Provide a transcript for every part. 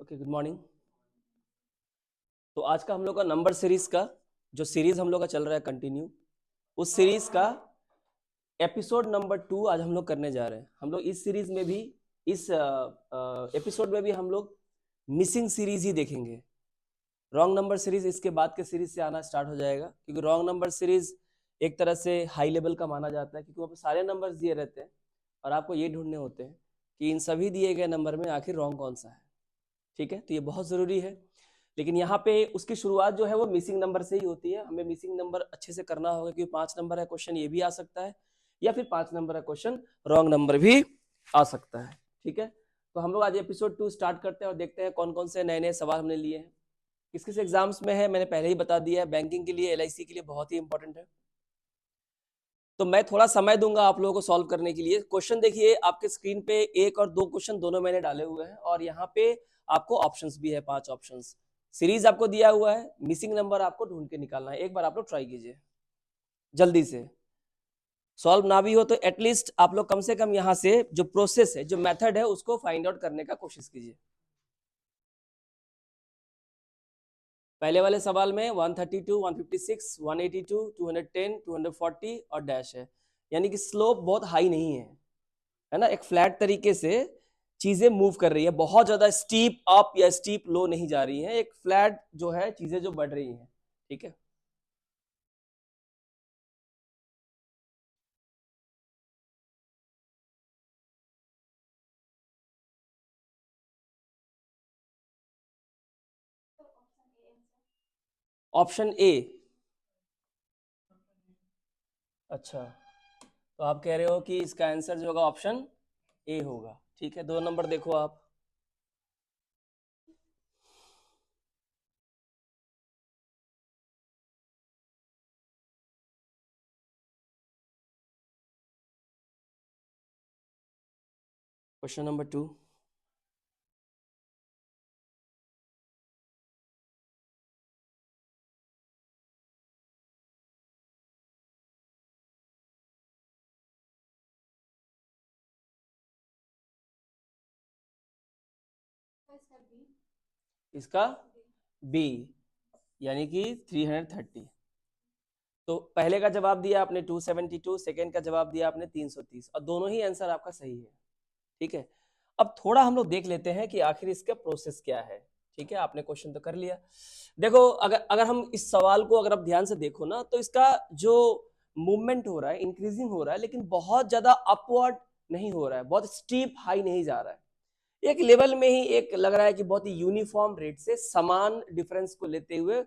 Okay, good morning. तो आज का हम लोग का नंबर सीरीज का जो सीरीज हम लोग का चल रहा है कंटिन्यू, उस सीरीज का एपिसोड नंबर 2 आज हम लोग करने जा रहे हैं। हम लोग इस सीरीज में भी इस एपिसोड में भी हम लोग मिसिंग सीरीज ही देखेंगे। रॉन्ग नंबर सीरीज इसके बाद के सीरीज से आना स्टार्ट हो जाएगा, क्योंकि रॉन्ग नंबर सीरीज एक तरह से हाई लेवल का माना जाता है, क्योंकि वहाँ पे सारे नंबर्स दिए रहते हैं और आपको ये ढूंढने होते हैं कि इन सभी दिए गए नंबर में आखिर रॉन्ग कौन सा है। ठीक है, तो ये बहुत ज़रूरी है। लेकिन यहाँ पे उसकी शुरुआत जो है वो मिसिंग नंबर से ही होती है। हमें मिसिंग नंबर अच्छे से करना होगा, क्योंकि 5 नंबर है क्वेश्चन ये भी आ सकता है, या फिर 5 नंबर है क्वेश्चन रॉन्ग नंबर भी आ सकता है। ठीक है, तो हम लोग आज एपिसोड 2 स्टार्ट करते हैं और देखते हैं कौन कौन से नए नए सवाल हमने लिए हैं, किस किस एग्जाम्स में है। मैंने पहले ही बता दिया है, बैंकिंग के लिए, LIC के लिए बहुत ही इंपॉर्टेंट है। तो मैं थोड़ा समय दूंगा आप लोगों को सॉल्व करने के लिए। क्वेश्चन देखिए आपके स्क्रीन पे, 1 और 2 क्वेश्चन दोनों मैंने डाले हुए हैं, और यहाँ पे आपको ऑप्शंस भी है, 5 ऑप्शंस। सीरीज आपको दिया हुआ है, मिसिंग नंबर आपको ढूंढ के निकालना है। एक बार आप लोग ट्राई कीजिए जल्दी से। सॉल्व ना भी हो तो एटलीस्ट आप लोग कम से कम यहाँ से जो प्रोसेस है, जो मेथड है, उसको फाइंड आउट करने का कोशिश कीजिए। पहले वाले सवाल में 132, 156, 182, 210, 240 और डैश है, यानी कि स्लोप बहुत हाई नहीं है ना। एक फ्लैट तरीके से चीजें मूव कर रही है, बहुत ज्यादा स्टीप अप या स्टीप लो नहीं जा रही है, एक फ्लैट जो है चीजें जो बढ़ रही हैं। ठीक है, ऑप्शन ए। अच्छा, तो आप कह रहे हो कि इसका आंसर जो होगा ऑप्शन ए होगा। ठीक है, 2 नंबर देखो आप। Question number 2। इसका बी, यानी कि 330। तो पहले का जवाब दिया आपने 272, सेकेंड का जवाब दिया आपने 330, और दोनों ही आंसर आपका सही है। ठीक है, अब थोड़ा हम लोग देख लेते हैं कि आखिर इसका प्रोसेस क्या है। ठीक है, आपने क्वेश्चन तो कर लिया। देखो, अगर अगर हम इस सवाल को अगर आप ध्यान से देखो ना, तो इसका जो मूवमेंट हो रहा है इंक्रीजिंग हो रहा है, लेकिन बहुत ज्यादा अपवर्ड नहीं हो रहा है, बहुत स्टीप हाई नहीं जा रहा है। एक लेवल में ही एक लग रहा है कि बहुत ही यूनिफॉर्म रेट से समान डिफरेंस को लेते हुए,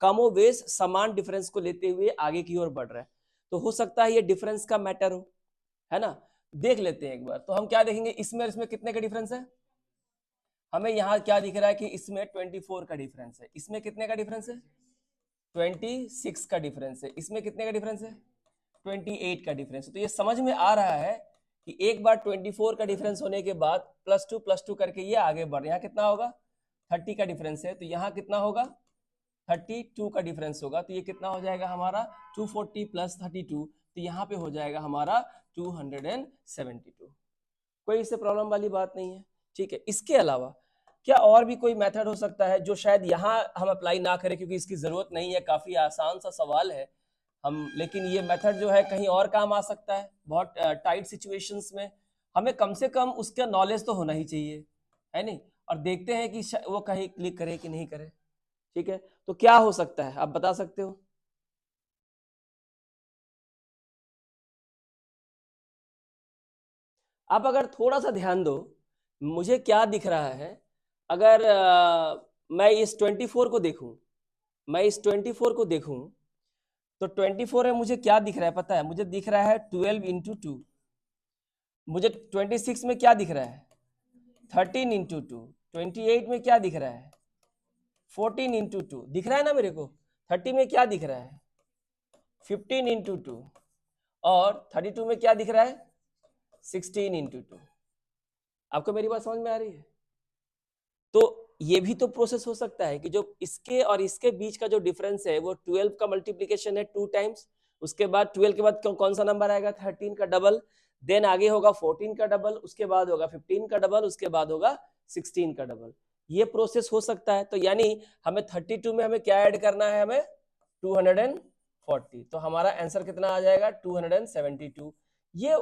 कमोबेश समान डिफरेंस को लेते हुए आगे की ओर बढ़ रहा है। तो हो सकता है ये डिफरेंस का मैटर हो, है ना। देख लेते हैं एक बार। तो हम क्या देखेंगे, इसमें और इसमें कितने का डिफरेंस है। हमें यहाँ क्या दिख रहा है कि इसमें 24 का डिफरेंस है। इसमें कितने का डिफरेंस है, 26 का डिफरेंस है। इसमें कितने का डिफरेंस है, 28 का डिफरेंस है। तो ये समझ में आ रहा है कि एक बार 24 का डिफरेंस होने के बाद +2 करके ये आगे बढ़, यहाँ कितना होगा, 30 का डिफरेंस है, तो यहाँ कितना होगा, 32 का डिफरेंस होगा। तो ये कितना हो जाएगा हमारा, 240 + 32, तो यहाँ पे हो जाएगा हमारा 272। कोई इससे प्रॉब्लम वाली बात नहीं है। ठीक है, इसके अलावा क्या और भी कोई मेथड हो सकता है जो शायद यहाँ हम अप्लाई ना करें, क्योंकि इसकी जरूरत नहीं है, काफी आसान सा सवाल है हम, लेकिन ये मेथड जो है कहीं और काम आ सकता है बहुत टाइट सिचुएशंस में। हमें कम से कम उसका नॉलेज तो होना ही चाहिए, है नहीं। और देखते हैं कि वो कहीं क्लिक करे कि नहीं करे। ठीक है, तो क्या हो सकता है आप बता सकते हो। आप अगर थोड़ा सा ध्यान दो, मुझे क्या दिख रहा है, अगर मैं इस 24 को देखूं, मैं इस 24 को देखूं, तो 24 में मुझे क्या दिख रहा है पता है, मुझे दिख रहा है 12 × 2। मुझे 26 में क्या दिख रहा है, 13 × 2। 28 में क्या दिख रहा है, 14 × 2 दिख रहा है ना मेरे को। 30 में क्या दिख रहा है, 15 × 2। और 32 में क्या दिख रहा है, 16 × 2। आपको मेरी बात समझ में आ रही है। तो ये भी तो प्रोसेस हो सकता है कि जो इसके और इसके बीच का जो डिफरेंस है वो 12 का मल्टीप्लीकेशन है 2 टाइम्स, उसके बाद 12 के बाद कौन सा नंबर आएगा, 13 का डबल, देन आगे होगा 14 का डबल, उसके बाद होगा 15 का डबल, उसके बाद होगा 16 का डबल। ये प्रोसेस हो सकता है। तो यानी हमें 32 में हमें क्या ऐड करना है, हमें 240। तो हमारा आंसर कितना आ जाएगा 272। ये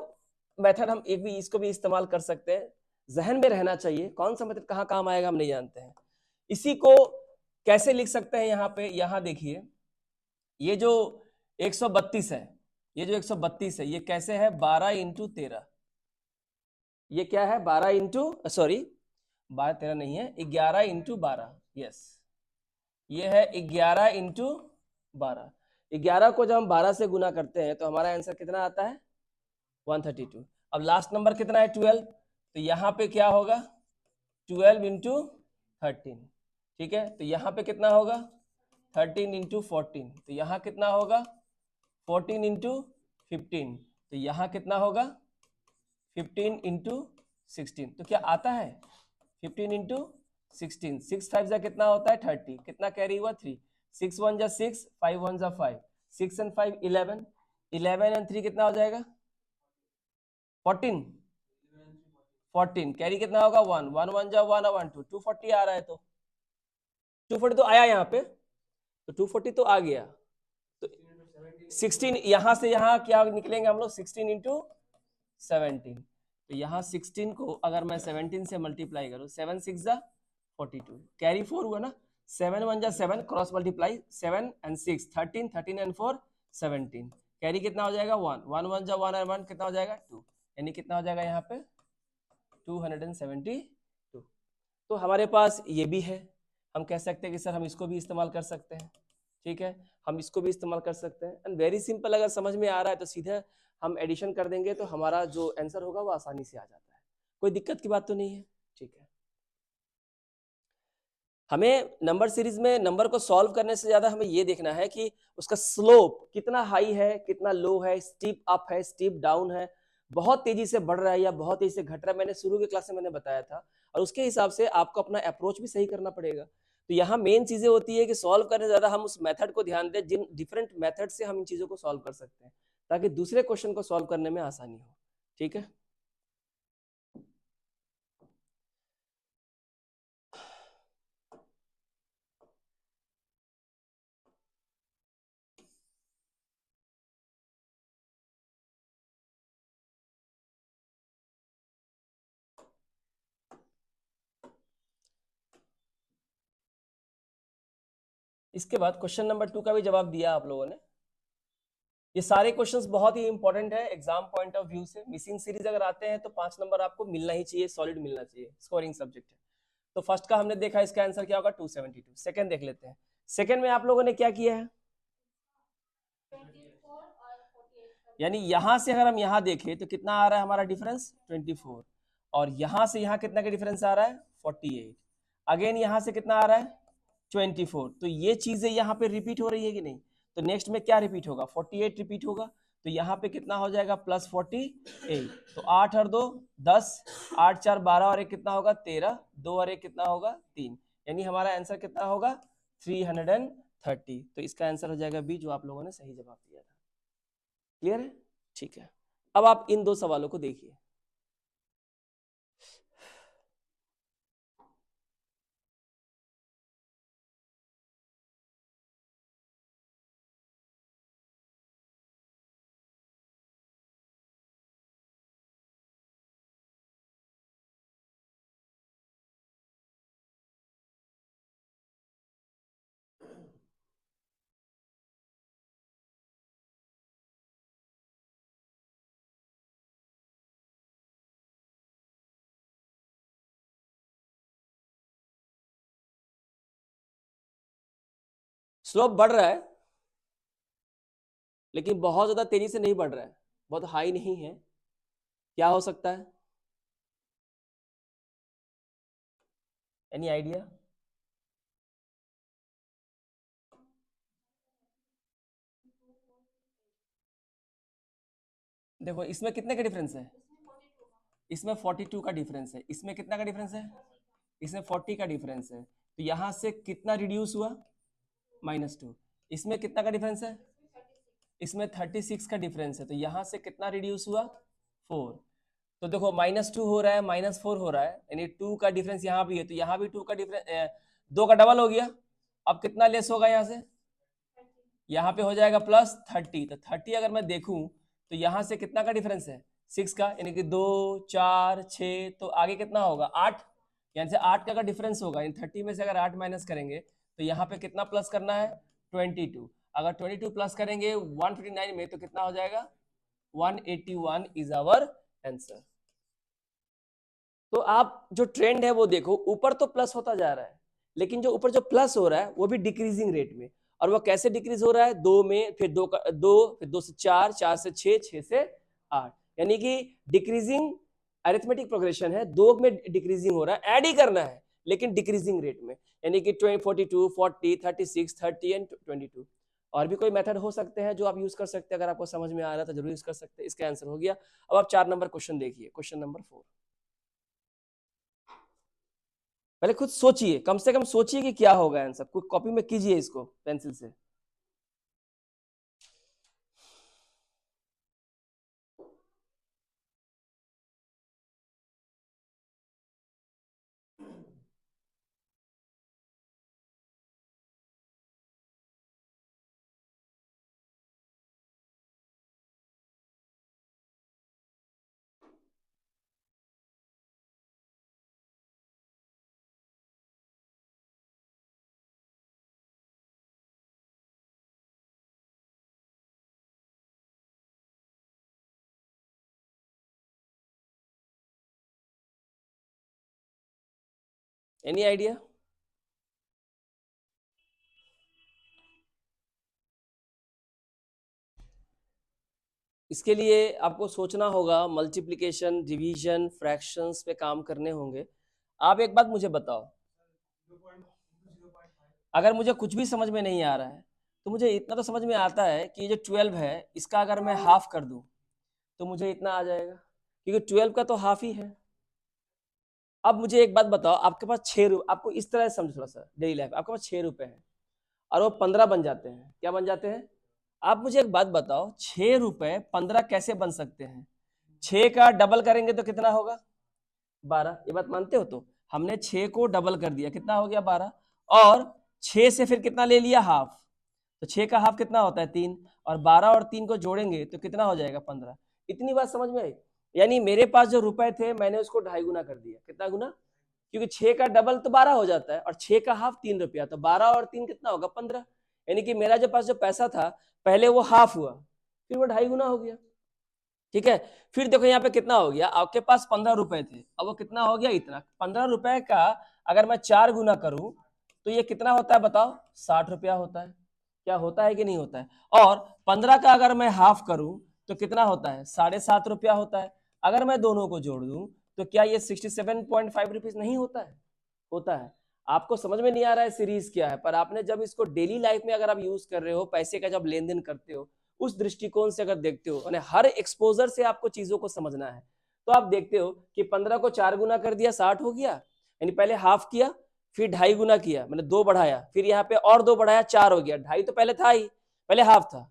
मेथड हम एक भी इसको भी इस्तेमाल कर सकते हैं, जहन में रहना चाहिए कौन सा मेथड कहाँ काम आएगा हम नहीं जानते हैं। इसी को कैसे लिख सकते हैं, यहाँ पे यहाँ देखिए, ये जो 132 है, ये जो 132 है ये कैसे है 12 इंटू 13, ये क्या है 12 इंटू सॉरी 12 13 नहीं है 11 इंटू 12, यस ये है 11 इंटू 12। 11 को जब हम 12 से गुना करते हैं तो हमारा आंसर कितना आता है 132। अब लास्ट नंबर कितना है 12, तो यहाँ पे क्या होगा 12 इंटू 13, ठीक है। तो यहाँ पे कितना होगा 13 इंटू 14, तो यहाँ कितना होगा 14 इंटू 15, तो यहाँ कितना होगा 15 इंटू 16। तो क्या आता है 15 इंटू 16, 6 5 जा कितना होता है 30, कितना कैरी हुआ 3, 6 1 जा 6, 5 1 जा 5, 6 and 5 11, 11 and 3 कितना हो जाएगा 14, 14 कैरी कितना होगा 1, 1 1 जा 1 1 2, 240 आ रहा है। तो 240 तो आया यहाँ पे, तो 240 तो आ गया। तो 16 यहां से यहाँ क्या निकलेंगे हम लोग 16 इंटू 17, तो यहाँ 16 को अगर मैं 17 से मल्टीप्लाई करूँ 7 6 जा 42, कैरी 4 हुआ ना, 7 1 जा 7, cross multiply 7 and 6 13, 13 and 4 17, carry कितना हो जाएगा 1, 1 1 जा 1 and 1 कितना हो जाएगा 2, यानी कितना हो जाएगा यहाँ पे 272। तो हमारे पास ये भी है, हम कह सकते हैं कि सर हम इसको भी इस्तेमाल कर सकते हैं, ठीक है, हम इसको भी इस्तेमाल कर सकते हैं। एंड वेरी सिंपल, अगर समझ में आ रहा है तो सीधे हम एडिशन कर देंगे तो हमारा जो आंसर होगा वो आसानी से आ जाता है, कोई दिक्कत की बात तो नहीं है, ठीक है। हमें नंबर सीरीज में नंबर को सॉल्व करने से ज्यादा हमें ये देखना है कि उसका स्लोप कितना हाई है कितना लो है, स्टीप अप है स्टीप डाउन है, बहुत तेजी से बढ़ रहा है या बहुत तेजी से घट रहा है। मैंने शुरू के क्लास में मैंने बताया था, और उसके हिसाब से आपको अपना अप्रोच भी सही करना पड़ेगा। तो यहाँ मेन चीजें होती है कि सॉल्व करने से ज्यादा हम उस मेथड को ध्यान दें, जिन डिफरेंट मेथड से हम इन चीजों को सॉल्व कर सकते हैं, ताकि दूसरे क्वेश्चन को सॉल्व करने में आसानी हो, ठीक है। इसके बाद क्वेश्चन नंबर 2 का भी जवाब दिया आप लोगों ने। ये सारे क्वेश्चंस बहुत ही इंपॉर्टेंट है एग्जाम पॉइंट ऑफ व्यू से। मिसिंग सीरीज अगर आते हैं तो 5 नंबर आपको मिलना ही चाहिए, सॉलिड मिलना चाहिए, स्कोरिंग सब्जेक्ट है। तो फर्स्ट का हमने देखा, इसका आंसर क्या होगा 272। सेकंड देख लेते हैं, सेकंड में आप लोगों ने क्या किया है, यानी यहां से अगर हम यहां देखें तो कितना आ रहा है हमारा डिफरेंस 24, और यहां से यहां कितना का डिफरेंस आ रहा है 48, अगेन यहां से कितना आ रहा है 24। तो ये चीजें यहाँ पे रिपीट हो रही है कि नहीं, तो नेक्स्ट में क्या रिपीट होगा 48 रिपीट होगा, तो यहाँ पे कितना हो जाएगा +48, तो 8 और 2 10, 8 4 12 और एक कितना होगा 13, 2 और एक कितना होगा 3, यानी हमारा आंसर कितना होगा 330। तो इसका आंसर हो जाएगा बी, जो आप लोगों ने सही जवाब दिया था। क्लियर है, ठीक है। अब आप इन दो सवालों को देखिए। स्लोप बढ़ रहा है, लेकिन बहुत ज्यादा तेजी से नहीं बढ़ रहा है, बहुत हाई नहीं है, क्या हो सकता है, एनी आइडिया। देखो इसमें कितने का डिफरेंस है, इसमें 42 का डिफरेंस है, इसमें कितना का डिफरेंस है, इसमें 40 का डिफरेंस है, तो यहां से कितना रिड्यूस हुआ -2, इसमें कितना का डिफरेंस है, इसमें 36 का डिफरेंस है, तो यहां से कितना रिड्यूस हुआ 4, तो देखो -2 हो रहा है, -4 हो रहा है, यानी 2 का डिफरेंस यहाँ भी है, तो यहाँ भी 2 का डिफरेंस 2 का डबल हो गया। अब कितना लेस होगा यहाँ से? यहाँ पे हो जाएगा +30। तो 30 अगर मैं देखूं तो यहाँ से कितना का डिफरेंस है? 6 का, यानी कि 2 4 6, तो आगे कितना होगा? 8, यानी से 8 का डिफरेंस होगा। इन 30 में से अगर 8 माइनस करेंगे तो यहाँ पे कितना प्लस करना है? 22। अगर 22 प्लस करेंगे 159 में तो कितना हो जाएगा? 181 इज आवर आंसर। तो आप जो ट्रेंड है वो देखो, ऊपर तो प्लस होता जा रहा है, लेकिन जो ऊपर जो प्लस हो रहा है वो भी डिक्रीजिंग रेट में। और वो कैसे डिक्रीज हो रहा है? 2 में, फिर 2 का 2, फिर 2 से 4, 4 से 6, 6 से 8, यानी कि डिक्रीजिंग अरिथमेटिक प्रोग्रेशन है। 2 में डिक्रीजिंग हो रहा है, ऐड ही करना है लेकिन डिक्रीजिंग रेट में, यानी कि 42, 40, 36, 30 एंड 22। और भी कोई मेथड हो सकते हैं जो आप यूज कर सकते हैं, अगर आपको समझ में आ रहा है तो जरूर यूज कर सकते हैं। इसका आंसर हो गया। अब आप 4 नंबर क्वेश्चन देखिए, क्वेश्चन नंबर 4। पहले खुद सोचिए, कम से कम सोचिए कि क्या होगा आंसर। कोई कॉपी में कीजिए इसको पेंसिल से। Any idea? इसके लिए आपको सोचना होगा, मल्टीप्लिकेशन, डिवीजन, फ्रैक्शंस पे काम करने होंगे। आप एक बात मुझे बताओ, अगर मुझे कुछ भी समझ में नहीं आ रहा है तो मुझे इतना तो समझ में आता है कि ये जो 12 है इसका अगर मैं हाफ कर दूं तो मुझे इतना आ जाएगा, क्योंकि 12 का तो हाफ ही है। अब मुझे एक बात बताओ, आपके पास 6 रुपये, आपको इस तरह से समझो थोड़ा सा डेली लाइफ, आपके पास 6 रुपए हैं और वो 15 बन जाते हैं। क्या बन जाते हैं? आप मुझे एक बात बताओ, 6 रुपए 15 कैसे बन सकते हैं? 6 का डबल करेंगे तो कितना होगा? 12। ये बात मानते हो? तो हमने 6 को डबल कर दिया, कितना हो गया? 12। और 6 से फिर कितना ले लिया? हाफ। तो 6 का हाफ कितना होता है? 3। और 12 और 3 को जोड़ेंगे तो कितना हो जाएगा? 15। इतनी बात समझ में आई? यानी मेरे पास जो रुपए थे मैंने उसको 2.5 गुना कर दिया। कितना गुना? क्योंकि 6 का डबल तो 12 हो जाता है और 6 का हाफ 3 रुपया, तो 12 और 3 कितना होगा? 15। यानी कि मेरा जो पास जो पैसा था पहले वो हाफ हुआ, फिर वो 2.5 गुना हो गया। ठीक है, फिर देखो यहाँ पे कितना हो गया? आपके पास 15 रुपए थे, अब वो कितना हो गया? इतना। 15 रुपए का अगर मैं 4 गुना करूं तो ये कितना होता है बताओ? 60 रुपया होता है। क्या होता है कि नहीं होता है? और 15 का अगर मैं हाफ करूं तो कितना होता है? 7.5 रुपया होता है। अगर मैं दोनों को जोड़ दूं तो क्या ये 67.5 रुपीज नहीं होता है? होता है। आपको समझ में नहीं आ रहा है सीरीज क्या है, पर आपने जब इसको डेली लाइफ में अगर आप यूज कर रहे हो, पैसे का जब लेन देन करते हो, उस दृष्टिकोण से अगर देखते हो, यानी हर एक्सपोजर से आपको चीजों को समझना है, तो आप देखते हो कि 15 को 4 गुना कर दिया 60 हो गया, यानी पहले हाफ किया, फिर 2.5 गुना किया, मैंने 2 बढ़ाया, फिर यहाँ पे और 2 बढ़ाया, 4 हो गया। 2.5 तो पहले था ही, पहले हाफ था,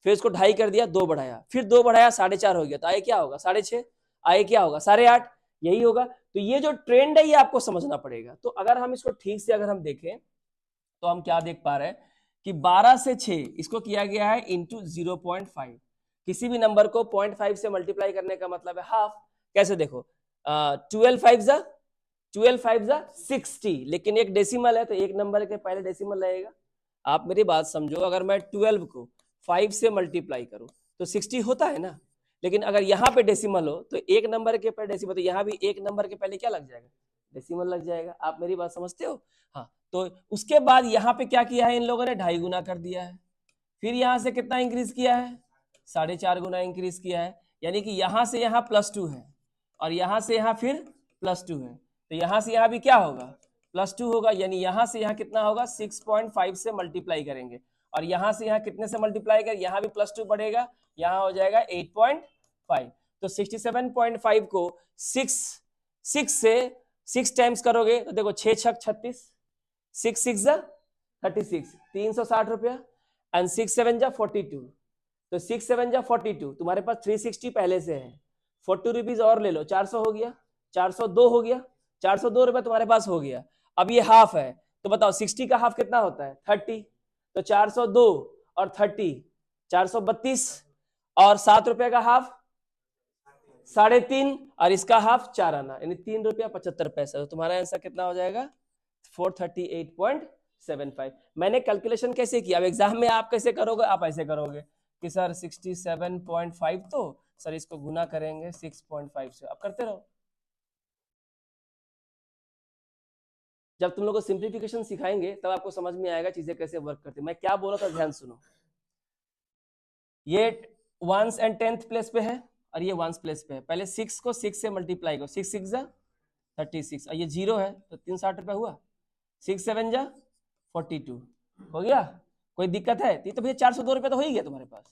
फिर इसको 2.5 कर दिया, 2 बढ़ाया, फिर 2 बढ़ाया, 4.5 हो गया। तो आए क्या होगा? 6.5। आए क्या होगा? 8.5। यही होगा। तो ये जो ट्रेंड है ये आपको समझना पड़ेगा। तो अगर हम इसको ठीक से अगर हम देखें तो हम क्या देख पा रहे हैं कि 12 से 6 इसको किया गया है इंटू 0.5। किसी भी नंबर को 0.5 से मल्टीप्लाई करने का मतलब है हाफ। कैसे देखो, 12 5 जा 60, लेकिन एक डेसिमल है तो एक नंबर के पहले डेसिमल रहेगा। आप मेरी बात समझो, अगर मैं 12 को 5 से मल्टीप्लाई करूं तो 60 होता है ना, लेकिन अगर यहाँ पे डेसिमल हो तो एक नंबर के पहले डेसिमल, तो यहाँ भी एक नंबर के पहले क्या लग जाएगा? डेसिमल लग जाएगा। आप मेरी बात समझते हो? हाँ, तो उसके बाद यहाँ पे क्या किया है इन लोगों ने? 2.5 गुना कर दिया है। फिर यहाँ से कितना इंक्रीज किया है? 4.5 गुना इंक्रीज किया है। यानी कि यहाँ से यहाँ +2 है और यहाँ से यहाँ फिर +2 है, तो यहाँ से यहाँ भी क्या होगा? +2 होगा। यानी यहाँ से यहाँ कितना होगा? 6.5 से मल्टीप्लाई करेंगे और यहाँ से यहाँ कितने से मल्टीप्लाई करें? यहाँ भी +2 बढ़ेगा, यहाँ हो जाएगा 8.5। तो 67.5 को 6 से 6 टाइम्स करोगे तो देखो 6 छक 36, 6 6 जा 36, 360 रुपया, एंड 6 7 जा 42। तो 6 7 जा 42, तुम्हारे पास 360 पहले से है, 40 रुपीज और ले लो, 400 हो गया, 402 हो गया, 402 रुपए तुम्हारे पास हो गया। अब ये हाफ है, तो बताओ 60 का हाफ कितना होता है? 30। तो 402 और 30 432, और 7 रुपए का हाफ 3.5, और इसका हाफ 4 आना, यानी 3 रुपया 75 पैसा। तो तुम्हारा आंसर कितना हो जाएगा? 438.75। मैंने कैलकुलेशन कैसे किया? अब एग्जाम में आप कैसे करोगे? आप ऐसे करोगे कि सर 67.5, तो सर इसको गुना करेंगे 6.5 से। अब करते रहो। जब तुम लोग को सिंप्लीफिकेशन सिखाएंगे तब आपको समझ में आएगा चीजें कैसे वर्क करती है। मैं क्या बोला था ध्यान सुनो। ये 1s एंड 10th प्लेस पे है और ये 1s प्लेस पे है। पहले 6 को 6 से मल्टीप्लाई करो, 6 6 जा 36, और ये 0 है तो 360 रुपया हुआ, 6 7 जा 42 हो गया। कोई दिक्कत है? तो भैया 402 रुपया तो हो ही गया तुम्हारे पास।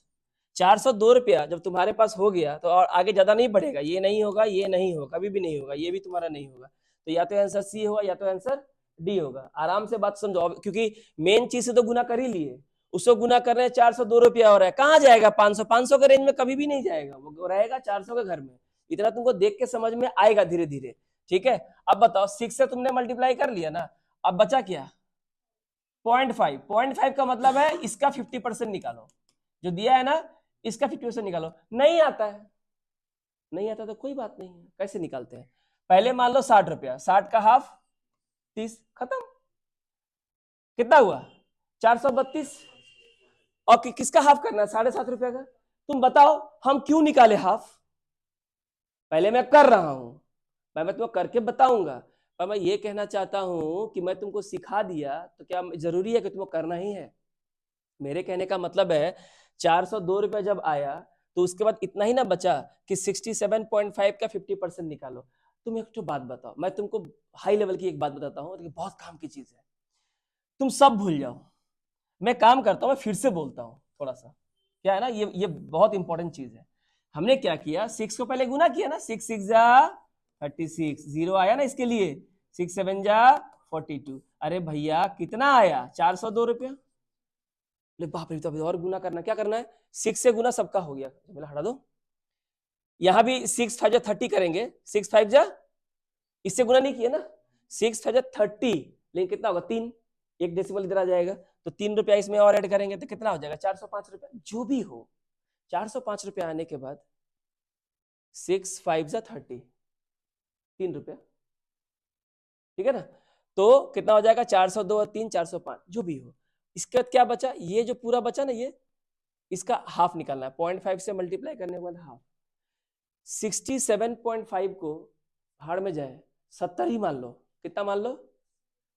402 रुपया जब तुम्हारे पास हो गया तो और आगे ज्यादा नहीं बढ़ेगा, ये नहीं होगा, ये नहीं होगा, कभी भी नहीं होगा, ये भी तुम्हारा नहीं होगा। तो या तो आंसर सी होगा या तो आंसर डी होगा। आराम से बात समझो, क्योंकि मेन चीज से तो गुना कर ही लिए, उसको गुना कर रहे हैं 402 रुपया हो रहा है, कहाँ जाएगा? 500 500 के रेंज में कभी भी नहीं जाएगा, वो रहेगा 400 के घर में। इतना तुमको देख के समझ में आएगा धीरे धीरे, ठीक है। अब बताओ 6 से तुमने मल्टीप्लाई कर लिया ना, अब बचा क्या? 0.5। 0.5 का मतलब है इसका 50% निकालो, जो दिया है ना इसका 50% निकालो। नहीं आता है, नहीं आता तो कोई बात नहीं है। कैसे निकालते हैं? पहले मान लो 60 रुपया, 60 का हाफ 30, खत्म। कितना हुआ? 432। और किसका हाफ करना है? 7.5 रुपया का। तुम बताओ हम क्यों निकाले हाफ? पहले मैं कर रहा हूं, मैं तुमको करके बताऊंगा, पर मैं ये कहना चाहता हूं कि मैं तुमको सिखा दिया तो क्या जरूरी है कि तुमको करना ही है? मेरे कहने का मतलब है 402 रुपया जब आया तो उसके बाद इतना ही ना बचा कि 67.5 का 50% निकालो। तुम एक तो बात बताओ, मैं तुमको हाई लेवल की एक बात बताता हूँ, बहुत काम की चीज है, तुम सब भूल जाओ। मैं काम करता हूँ, मैं फिर से बोलता हूँ थोड़ा सा, क्या है ना, ये बहुत इंपॉर्टेंट चीज है। हमने क्या किया? 6 को पहले गुना किया ना, 6 6 जा 36, 0 आया ना इसके लिए, 6 7 जा 42। अरे भैया कितना आया? 402 रुपया। बाप रे, तो अभी और गुना करना, क्या करना है? 6 से गुना सबका हो गया, बोला हटा दो। यहां भी 6 5 जा 30 करेंगे, 6 5 जा, इससे गुना नहीं किया ना, 6 5 जा 30, लेकिन कितना होगा? 3, एक डेसिमल इधर आ जाएगा, तो 3 रुपया इसमें और ऐड करेंगे तो कितना हो जाएगा? 405 रुपया। जो भी हो, 405 रुपया आने के बाद 6 5 जा 30, 3 रुपया, ठीक है ना। तो कितना हो जाएगा? 402 और 3 405, जो भी हो। इसके बाद क्या बचा? ये जो पूरा बचा ना, ये इसका हाफ निकालना है, 0.5 से मल्टीप्लाई करने के बाद हाफ। 67.5 को हार में जाए 70 ही मान लो, कितना मान लो?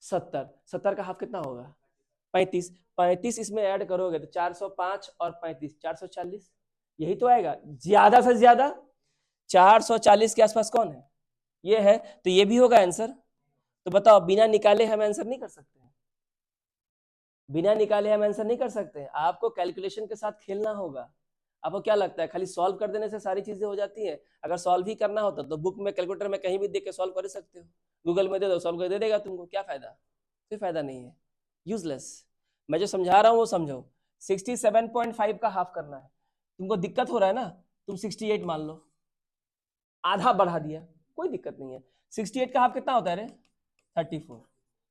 70। 70 का हाफ कितना होगा? 35। 35 इसमें ऐड करोगे तो 405 और 35 440, यही तो आएगा। ज्यादा से ज्यादा 440 के आसपास कौन है? ये है, तो ये भी होगा आंसर। तो बताओ, बिना निकाले हम आंसर नहीं कर सकते? बिना निकाले हम आंसर नहीं कर सकते। आपको कैलकुलेशन के साथ खेलना होगा। आपको क्या लगता है खाली सॉल्व कर देने से सारी चीजें हो जाती हैं? अगर सॉल्व ही करना होता तो बुक में, कैलकुलेटर में कहीं भी देख के सॉल्व कर सकते हो, गूगल में दे दो, सॉल्व कर दे देगा तुमको। क्या फायदा? कोई फायदा नहीं है, यूजलेस। मैं जो समझा रहा हूँ वो समझो। 67.5 का हाफ करना है, तुमको दिक्कत हो रहा है ना, तुम 68 मान लो, आधा बढ़ा दिया, कोई दिक्कत नहीं है। 68 का हाफ कितना होता है रे? 34।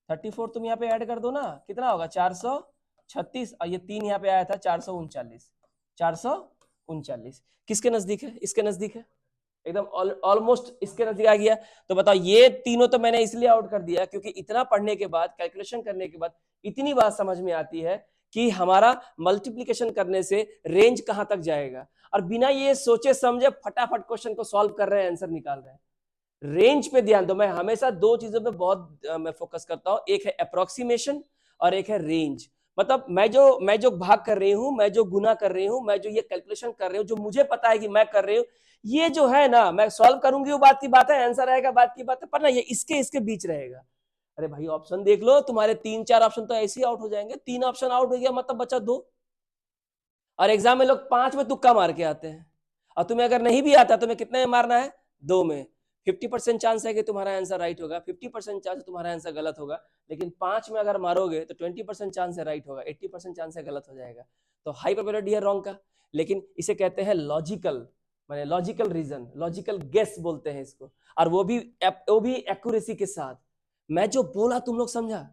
34 तुम यहाँ पे ऐड कर दो ना, कितना होगा? 436, और ये 3 यहाँ पे आया था 439। 439 किसके नजदीक है? इसके नजदीक है, एकदम ऑलमोस्ट इसके नजदीक आ गया। तो बताओ, ये तीनों तो मैंने इसलिए आउट कर दिया क्योंकि इतना पढ़ने के बाद, कैलकुलेशन करने के बाद इतनी बात समझ में आती है कि हमारा मल्टीप्लिकेशन करने से रेंज कहां तक जाएगा, और बिना ये सोचे समझे फटाफट क्वेश्चन को सॉल्व कर रहे हैं, आंसर निकाल रहे हैं। रेंज पे ध्यान दो। मैं हमेशा दो चीजों पे बहुत मैं फोकस करता हूं, एक है अप्रोक्सीमेशन और एक है रेंज। मतलब मैं जो भाग कर रही हूं, मैं जो गुना कर रही हूं, मैं जो ये कैलकुलेशन कर रही हूं, जो मुझे पता है कि मैं कर रही हूं, ये जो है ना, मैं सॉल्व करूंगी वो बात की बात है, आंसर आएगा बात की बात है, पर ना ये इसके बीच रहेगा। अरे भाई ऑप्शन देख लो, तुम्हारे 3-4 ऑप्शन तो ऐसे ही आउट हो जाएंगे। 3 ऑप्शन आउट हो गया मतलब बचा 2, और एग्जाम में लोग 5 में तुक्का मार के आते हैं, और तुम्हें अगर नहीं भी आता तुम्हें कितने में मारना है? 2 में। 50% चांस है कि तुम्हारा आंसर राइट होगा, 50% चांस है तुम्हारा आंसर गलत होगा, लेकिन 5 में अगर मारोगे तो 20% चांस है राइट होगा, 80% चांस है गलत हो जाएगा। तो हाई प्रोबेबिलिटी है रॉन्ग का, लेकिन इसे कहते हैं लॉजिकल माने लॉजिकल रीजन, लॉजिकल गेस बोलते हैं इसको, और वो भी एक्यूरेसी के साथ। मैं जो बोला तुम लोग समझा?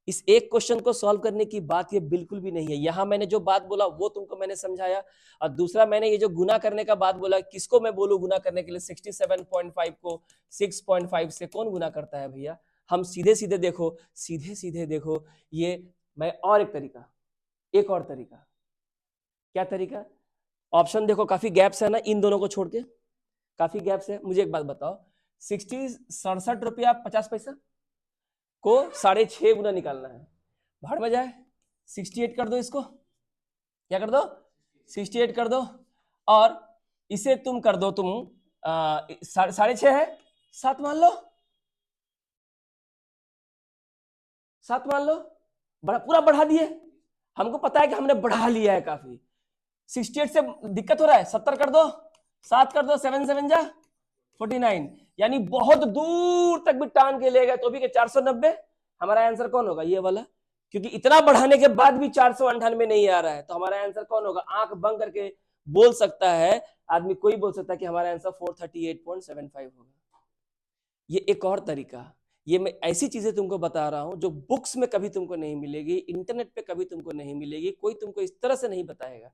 इस एक क्वेश्चन को सॉल्व करने की बात ये बिल्कुल भी नहीं है। यहां मैंने जो बात बोला वो तुमको मैंने समझाया, और दूसरा मैंने ये जो गुना करने का बात बोला, किसको मैं बोलूं गुना करने के लिए? 67.5 को 6.5 से कौन गुना करता है भैया? हम सीधे सीधे देखो, सीधे सीधे देखो, ये मैं और एक तरीका, एक और तरीका, क्या तरीका? ऑप्शन देखो, काफी गैप्स है ना इन दोनों को छोड़ के, काफी गैप्स है। मुझे एक बात बताओ, 67 रुपया 50 पैसा को 6.5 गुना निकालना है, भाड़ में जाए 68 कर दो, इसको क्या कर दो? 68 कर दो, और इसे तुम कर दो, तुम 6.5 है, 7 मान लो, 7 मान लो, पूरा बढ़ा दिए। हमको पता है कि हमने बढ़ा लिया है काफी। 68 से दिक्कत हो रहा है, 70 कर दो, 7 कर दो, 7 7 जा 49, यानी बहुत दूर तक भी टान के ले गए तो भी 490। हमारा आंसर कौन होगा? ये वाला, क्योंकि इतना बढ़ाने के बाद भी 498 नहीं आ रहा है, तो हमारा आंसर कौन होगा? आंख बंद करके बोल सकता है आदमी, कोई बोल सकता है कि हमारा आंसर 438.75 होगा। ये एक और तरीका, ये मैं ऐसी चीजें तुमको बता रहा हूं जो बुक्स में कभी तुमको नहीं मिलेगी, इंटरनेट पे कभी तुमको नहीं मिलेगी, कोई तुमको इस तरह से नहीं बताएगा।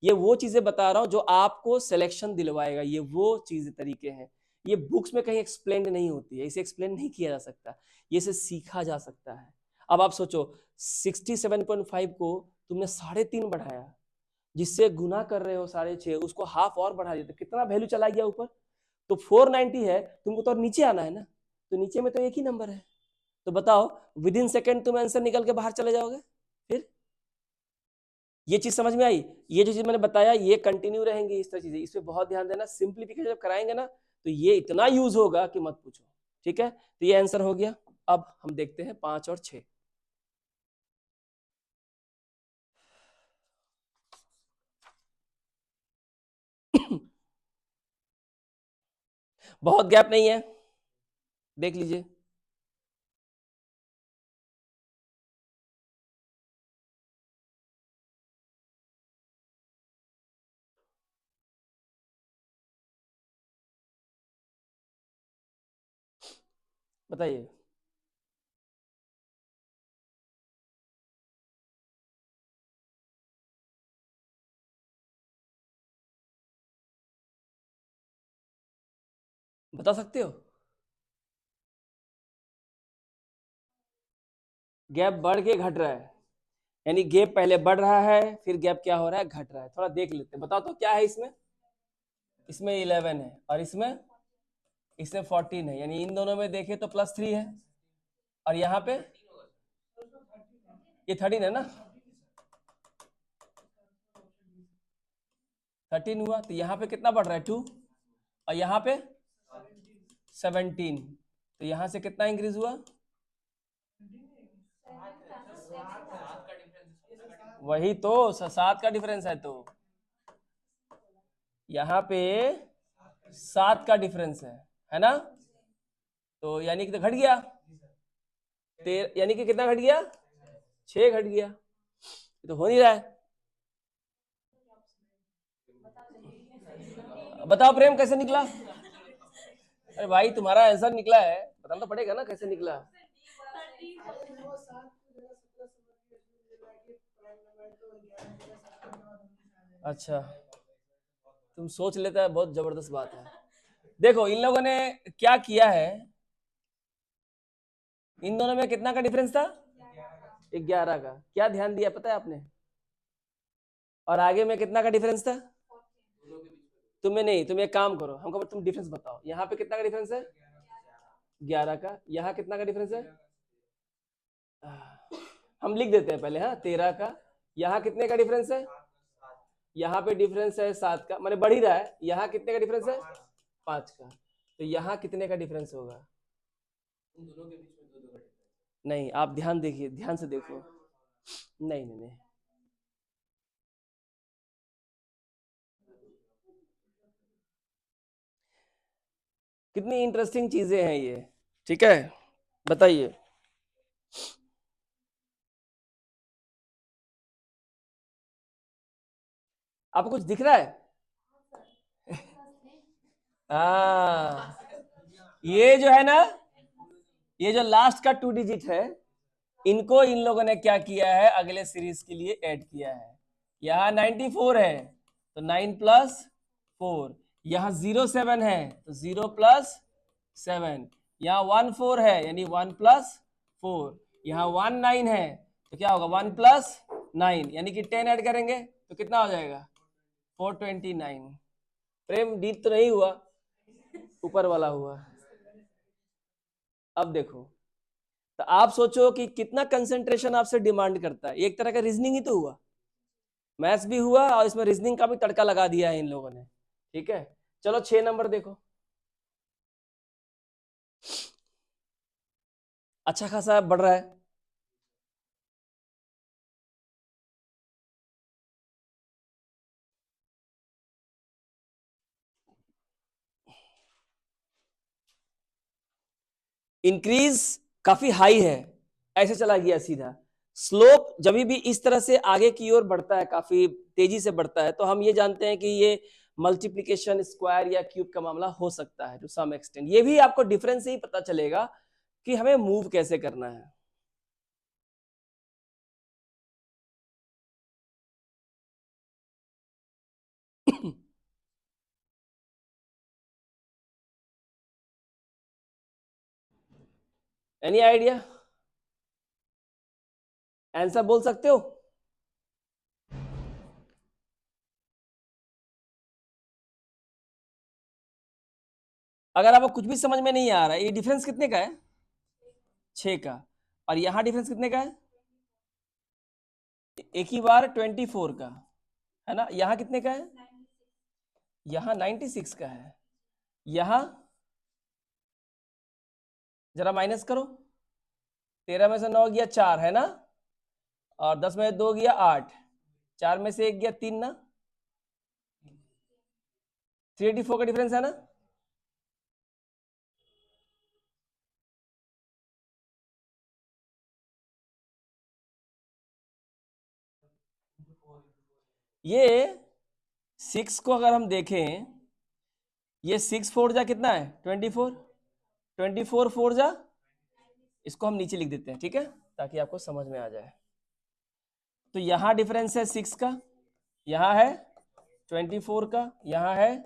ये वो चीजें बता रहा हूं जो आपको सिलेक्शन दिलवाएगा। ये वो चीज तरीके हैं, ये बुक्स में कहीं एक्सप्लेन नहीं होती है, इसे एक्सप्लेन नहीं किया जा सकता, ये इसे सीखा जा सकता है। अब आप सोचो, 67.5 को तुमने 3.5 बढ़ाया, जिससे गुना कर रहे हो 6.5, उसको हाफ और बढ़ा दिया तो कितना वैल्यू चला गया ऊपर? तो 490 है, तुमको तो नीचे आना है ना, तो नीचे में तो एक ही नंबर है, तो बताओ विद इन सेकेंड तुम आंसर निकल के बाहर चले जाओगे। फिर ये चीज समझ में आई? ये जो चीज मैंने बताया ये कंटिन्यू रहेंगी इस तरह चीजें, इस पे बहुत ध्यान देना। सिंप्लीफिकेशन जब कराएंगे ना तो ये इतना यूज होगा कि मत पूछो। ठीक है, तो ये आंसर हो गया। अब हम देखते हैं 5 और 6। बहुत गैप नहीं है, देख लीजिए। बताइए। बता सकते हो? गैप बढ़ के घट रहा है, यानी गैप पहले बढ़ रहा है, फिर गैप क्या हो रहा है? घट रहा है। थोड़ा देख लेते हैं, बताओ तो क्या है इसमें? इसमें 11 है, और इसमें 14 है, यानी इन दोनों में देखें तो +3 है, और यहाँ पे ये 13 है ना, 13 हुआ, तो यहाँ पे कितना बढ़ रहा है? 2, और यहाँ पे 17, तो यहाँ से कितना इंक्रीज हुआ? वही तो 7 का डिफरेंस है, तो यहाँ पे 7 का डिफरेंस है ना? तो यानी कि तो घट गया, यानी कि कितना घट गया? 6 घट गया। ये तो हो नहीं रहा है। बताओ प्रेम, कैसे निकला? अरे भाई तुम्हारा आंसर निकला है, बताना तो पड़ेगा ना कैसे निकला। अच्छा, तुम सोच लेता है, बहुत जबरदस्त बात है। देखो इन लोगों ने क्या किया है, इन दोनों में कितना का डिफरेंस था? 11 का। क्या ध्यान दिया पता है आपने? और आगे में कितना का डिफरेंस था? तुम्हें नहीं, तुम एक काम करो, हमको तुम डिफरेंस बताओ, यहाँ पे कितना का डिफरेंस है? 11 का। यहाँ कितना का डिफरेंस है? हम लिख देते हैं पहले, हाँ 13 का। यहाँ कितने का डिफरेंस है? यहाँ पे डिफरेंस है 7 का, माने बढ़ ही रहा है। यहाँ कितने का डिफरेंस है? 5 का। तो यहाँ कितने का डिफरेंस होगा? नहीं, आप ध्यान देखिए, ध्यान से देखो। नहीं नहीं नहीं, कितनी इंटरेस्टिंग चीजें हैं ये। ठीक है, बताइए। आपको कुछ दिख रहा है? ये जो है ना, ये जो लास्ट का 2 डिजिट है, इनको इन लोगों ने क्या किया है, अगले सीरीज के लिए ऐड किया है। यहाँ 94 है तो 9 प्लस 4, यहाँ 07 है तो 0 प्लस 7, यहाँ 14 है यानी 1 प्लस 4, यहाँ 19 है तो क्या होगा 1 प्लस 9 यानी कि 10 ऐड करेंगे तो कितना हो जाएगा 429। प्रेम डीप तो नहीं हुआ, ऊपर वाला हुआ। अब देखो, तो आप सोचो कि कितना कंसंट्रेशन आपसे डिमांड करता है। एक तरह का रीजनिंग ही तो हुआ, मैथ्स भी हुआ और इसमें रीजनिंग का भी तड़का लगा दिया है इन लोगों ने। ठीक है, चलो 6 नंबर देखो, अच्छा खासा बढ़ रहा है। इंक्रीज काफी हाई है, ऐसे चला गया सीधा। स्लोप जब भी इस तरह से आगे की ओर बढ़ता है, काफी तेजी से बढ़ता है, तो हम ये जानते हैं कि ये मल्टीप्लीकेशन स्क्वायर या क्यूब का मामला हो सकता है टू सम एक्सटेंट। ये भी आपको डिफरेंस से ही पता चलेगा कि हमें मूव कैसे करना है। एनी आइडिया, आंसर बोल सकते हो? अगर आपको कुछ भी समझ में नहीं आ रहा है, ये डिफरेंस कितने का है? 6 का। और यहां डिफरेंस कितने का है? एक ही बार 24 का है ना। यहाँ कितने का है? यहाँ 96 का है। यहाँ जरा माइनस करो, 13 में से 9 गया 4 है ना, और 10 में से 2 गया 8, 4 में से 1 गया 3 ना, 384 का डिफरेंस है ना। ये 6 को अगर हम देखें, ये 6 4 जा कितना है 24, 24 4 जा, इसको हम नीचे लिख देते हैं ठीक है, ताकि आपको समझ में आ जाए। तो यहाँ डिफरेंस है 6 का, यहाँ है 24 का, यहाँ है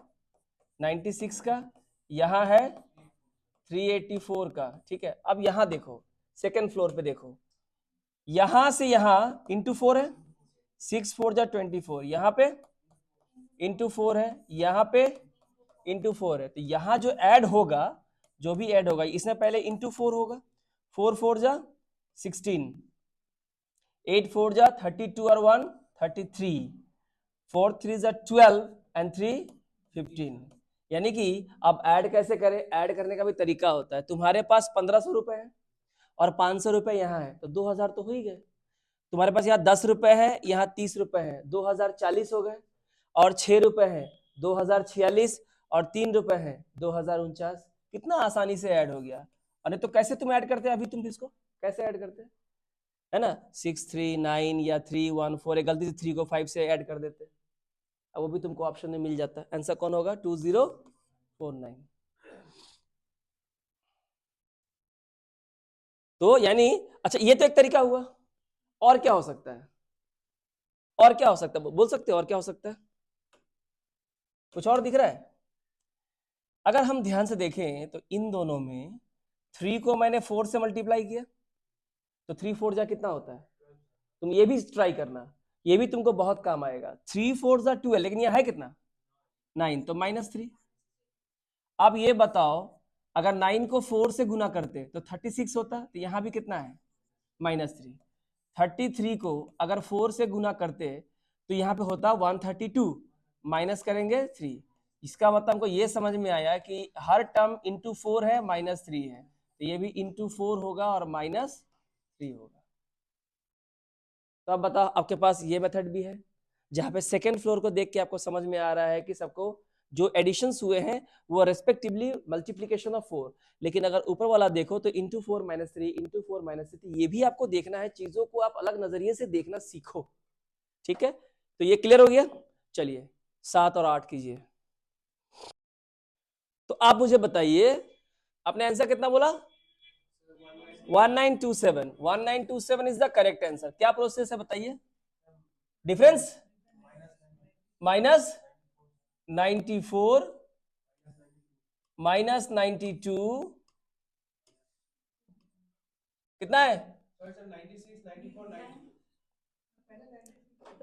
96 का, यहाँ है 384 का। ठीक है, अब यहाँ देखो, सेकेंड फ्लोर पे देखो, यहां से यहां इंटू 4 है, 6 4 जा 24, यहाँ पे इंटू 4 है, यहाँ पे इंटू 4 है। तो यहाँ जो ऐड होगा, जो भी ऐड होगा, इसमें पहले इंटू 4 होगा, 4 4 जा 16, 8 4 जा 32 और 1 33, 4 3 जा 12 एंड 3 15। यानी कि अब ऐड कैसे करें, ऐड करने का भी तरीका होता है। तुम्हारे पास 1500 रुपए है और 500 रुपए यहाँ है, तो 2000 तो हो ही गए। तुम्हारे पास यहाँ 10 रुपए है, यहाँ 30 रुपए है, 2040 हो गए। और 6 रुपए है, 2046, और 3 रुपए है, 2049। कितना आसानी से ऐड हो गया। अरे तो कैसे तुम ऐड करते हैं, अभी तुम इसको कैसे ऐड करते हैं, है ना, 639 या 314, गलती से 3 को 5 से ऐड कर देते, अब वो भी तुमको ऑप्शन में मिल जाता है। आंसर कौन होगा 2049। तो यानी अच्छा, ये तो एक तरीका हुआ, और क्या हो सकता है, और क्या हो सकता है बोल सकते हो, और क्या हो सकता है, कुछ और दिख रहा है? अगर हम ध्यान से देखें तो इन दोनों में 3 को मैंने 4 से मल्टीप्लाई किया, तो 3 4 जा कितना होता है, तुम ये भी ट्राई करना, ये भी तुमको बहुत काम आएगा। 3 4 जा 12, लेकिन ये है कितना 9, तो -3। अब ये बताओ, अगर 9 को 4 से गुना करते तो 36 होता, तो यहाँ भी कितना है -3। 33 को अगर 4 से गुना करते तो यहाँ पे होता 132, माइनस करेंगे 3। इसका मतलब हमको ये समझ में आया कि हर टर्म इंटू 4 है, -3 है, तो ये भी इंटू 4 होगा और -3 होगा। तो अब बताओ, आपके पास ये मेथड भी है, जहाँ पे सेकेंड फ्लोर को देख के आपको समझ में आ रहा है कि सबको जो एडिशंस हुए हैं वो रेस्पेक्टिवली मल्टीप्लीकेशन ऑफ 4। लेकिन अगर ऊपर वाला देखो तो इंटू 4 -3, इंटू 4 -3, ये भी आपको देखना है, चीजों को आप अलग नजरिए से देखना सीखो। ठीक है, तो ये क्लियर हो गया। चलिए 7 और 8 कीजिए। तो आप मुझे बताइए आपने आंसर कितना बोला? 1927। 1927 इज द करेक्ट आंसर। क्या प्रोसेस है बताइए? डिफरेंस माइनस 94 माइनस 92 कितना है?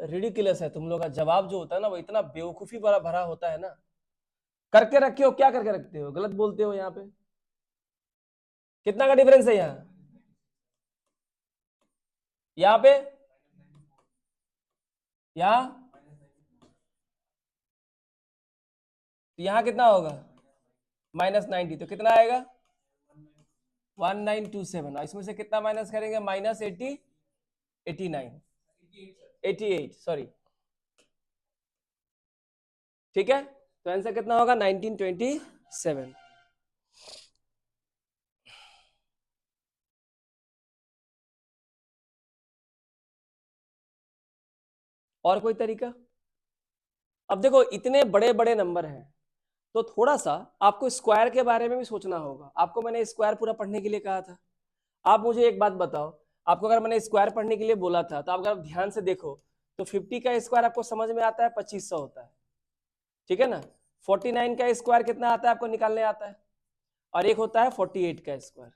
रिडिकुलस है तुम लोग का जवाब जो होता है ना वो इतना बेवकूफी वाला भरा होता है ना। करके रखे हो, क्या करके रखते हो? गलत बोलते हो यहाँ पे। कितना का डिफरेंस है यहाँ? यहाँ पे, यहाँ, यहाँ कितना होगा? -90। तो कितना आएगा? 1927। इसमें से कितना माइनस करेंगे? -80, 89, 88, सॉरी। ठीक है, तो आंसर कितना होगा? 1927। और कोई तरीका? अब देखो इतने बड़े बड़े नंबर हैं तो थोड़ा सा आपको स्क्वायर के बारे में भी सोचना होगा। आपको मैंने स्क्वायर पूरा पढ़ने के लिए कहा था। आप मुझे एक बात बताओ, आपको अगर मैंने स्क्वायर पढ़ने के लिए बोला था तो आप अगर ध्यान से देखो तो 50 का स्क्वायर आपको समझ में आता है 2500 होता है, ठीक है ना। 49 का स्क्वायर कितना आता है आपको निकालने आता है, और एक होता है 48 का स्क्वायर,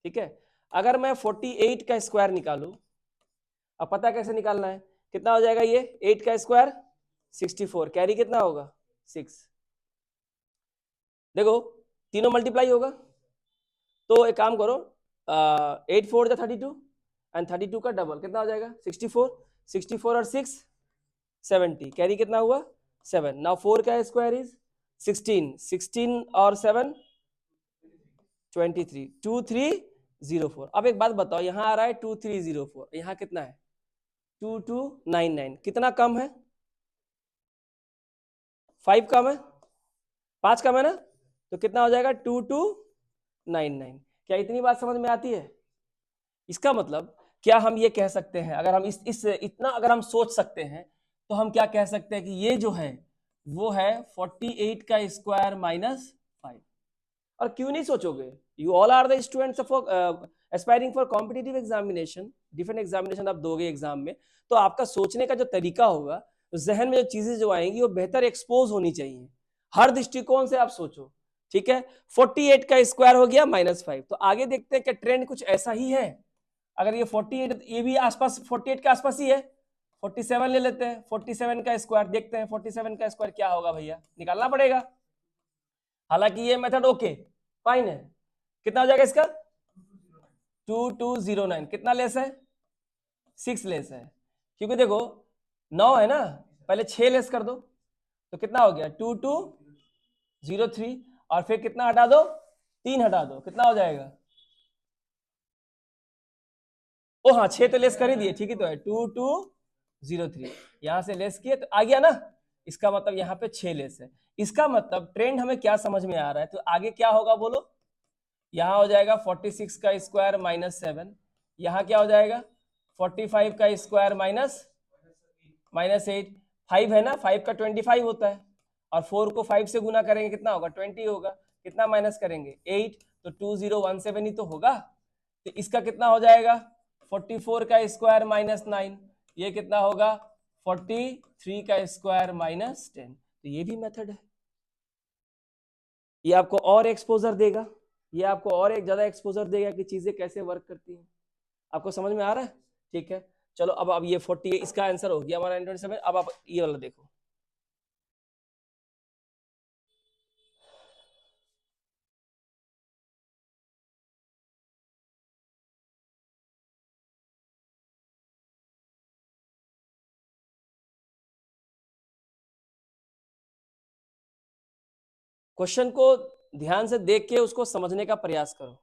ठीक है। अगर मैं 48 का स्क्वायर निकालूं, अब पता कैसे निकालना है? कितना हो जाएगा ये? 8 का स्क्वायर 64, कैरी कितना होगा? 6। देखो तीनों मल्टीप्लाई होगा, तो एक काम करो 8 4 जा 32 एंड 32 का डबल कितना हो जाएगा? 64। 64 और 6 70, कैरी कितना हुआ? 7। नाउ 4 का स्क्वायर इज 16, 16 और 7 23, 2304। अब एक बात बताओ, यहाँ आ रहा है 2304, यहाँ कितना है? 2299। कितना कम है? 5 कम है, 5 कम है ना, तो कितना हो जाएगा? 2299। क्या इतनी बात समझ में आती है? इसका मतलब क्या हम ये कह सकते हैं, अगर हम इस इतना अगर हम सोच सकते हैं तो हम क्या कह सकते हैं कि ये जो है वो है 48 का स्क्वायर -5। और क्यों नहीं सोचोगे? You all are the students of aspiring for competitive examination, different examination आप दोगे एग्जाम में, तो आपका सोचने का जो तरीका होगा, तो जहन में जो चीजें जो आएंगी वो बेहतर एक्सपोज होनी चाहिए। हर दृष्टिकोण से आप सोचो, ठीक है। 48 का स्क्वायर हो गया -5। तो आगे देखते हैं कि ट्रेंड कुछ ऐसा ही है। अगर ये 48, ये भी आसपास 48 के आसपास ही है, 47 ले लेते हैं। 47 का स्क्वायर देखते हैं, 47 का स्क्वायर क्या होगा भैया, निकालना पड़ेगा। हालांकि ये मेथड ओके फाइन है। कितना हो जाएगा इसका? 2209। कितना लेस है? 6 लेस है, क्योंकि देखो 9 है ना, पहले 6 लेस कर दो तो कितना हो गया? 2203, और फिर कितना हटा दो? 3 हटा दो, कितना हो जाएगा? ओ हाँ, 6 तो लेस कर ही दिए, ठीक ही तो है। 2203 यहां से लेस किए तो आ गया ना, इसका मतलब यहाँ पे 6 लेस है। इसका मतलब ट्रेंड हमें क्या समझ में आ रहा है? तो आगे क्या होगा बोलो? यहाँ हो जाएगा 46 का स्क्वायर -7, यहाँ क्या हो जाएगा? 45 का स्क्वायर -8। 5 है ना, 5 का 25 होता है, और 4 को 5 से गुना करेंगे कितना होगा? 20 होगा। कितना माइनस करेंगे? 8, तो 2017 ही तो होगा। तो इसका कितना हो जाएगा? 44 का स्क्वायर -9, ये कितना होगा? 43 का स्क्वायर -10। तो ये भी मेथड है, ये आपको और एक्सपोजर देगा, ये आपको और एक ज्यादा एक्सपोजर देगा कि चीजें कैसे वर्क करती हैं। आपको समझ में आ रहा है? ठीक है, चलो अब ये 40, इसका आंसर हो गया हमारा 927। अब आप ये वाला देखो। क्वेश्चन को ध्यान से देख के उसको समझने का प्रयास करो।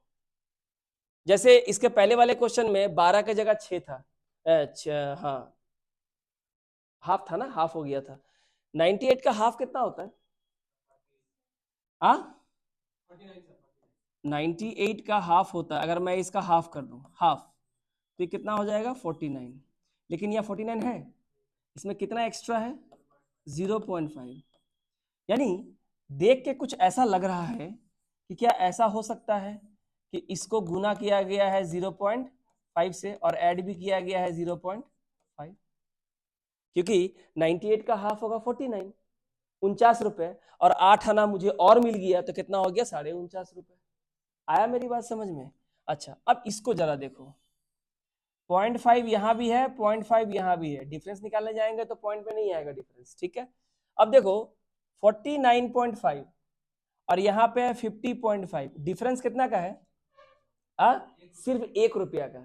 जैसे इसके पहले वाले क्वेश्चन में 12 की जगह 6 था। अच्छा हाँ, हाफ था ना, हाफ हो गया था। 98 का हाफ कितना होता है? हाँ, 98 का हाफ होता है, अगर मैं इसका हाफ कर दूं, हाफ, तो ये कितना हो जाएगा? 49। लेकिन यह 49 है, इसमें कितना एक्स्ट्रा है? 0.5। यानी देख के कुछ ऐसा लग रहा है कि क्या ऐसा हो सकता है कि इसको गुना किया गया है 0.5 से और ऐड भी किया गया है 0.5, क्योंकि 98 का हाफ होगा 49, 49 रुपए, और 8 आना मुझे और मिल गया तो कितना हो गया 49.5 रुपए। आया मेरी बात समझ में? अच्छा, अब इसको जरा देखो, 0.5 यहाँ भी है, 0.5 यहाँ भी है, डिफरेंस निकालने जाएंगे तो पॉइंट पे नहीं आएगा डिफरेंस, ठीक है। अब देखो 49.5 और यहाँ पे है 50.5, डिफरेंस कितना का है? सिर्फ 1 रुपया का।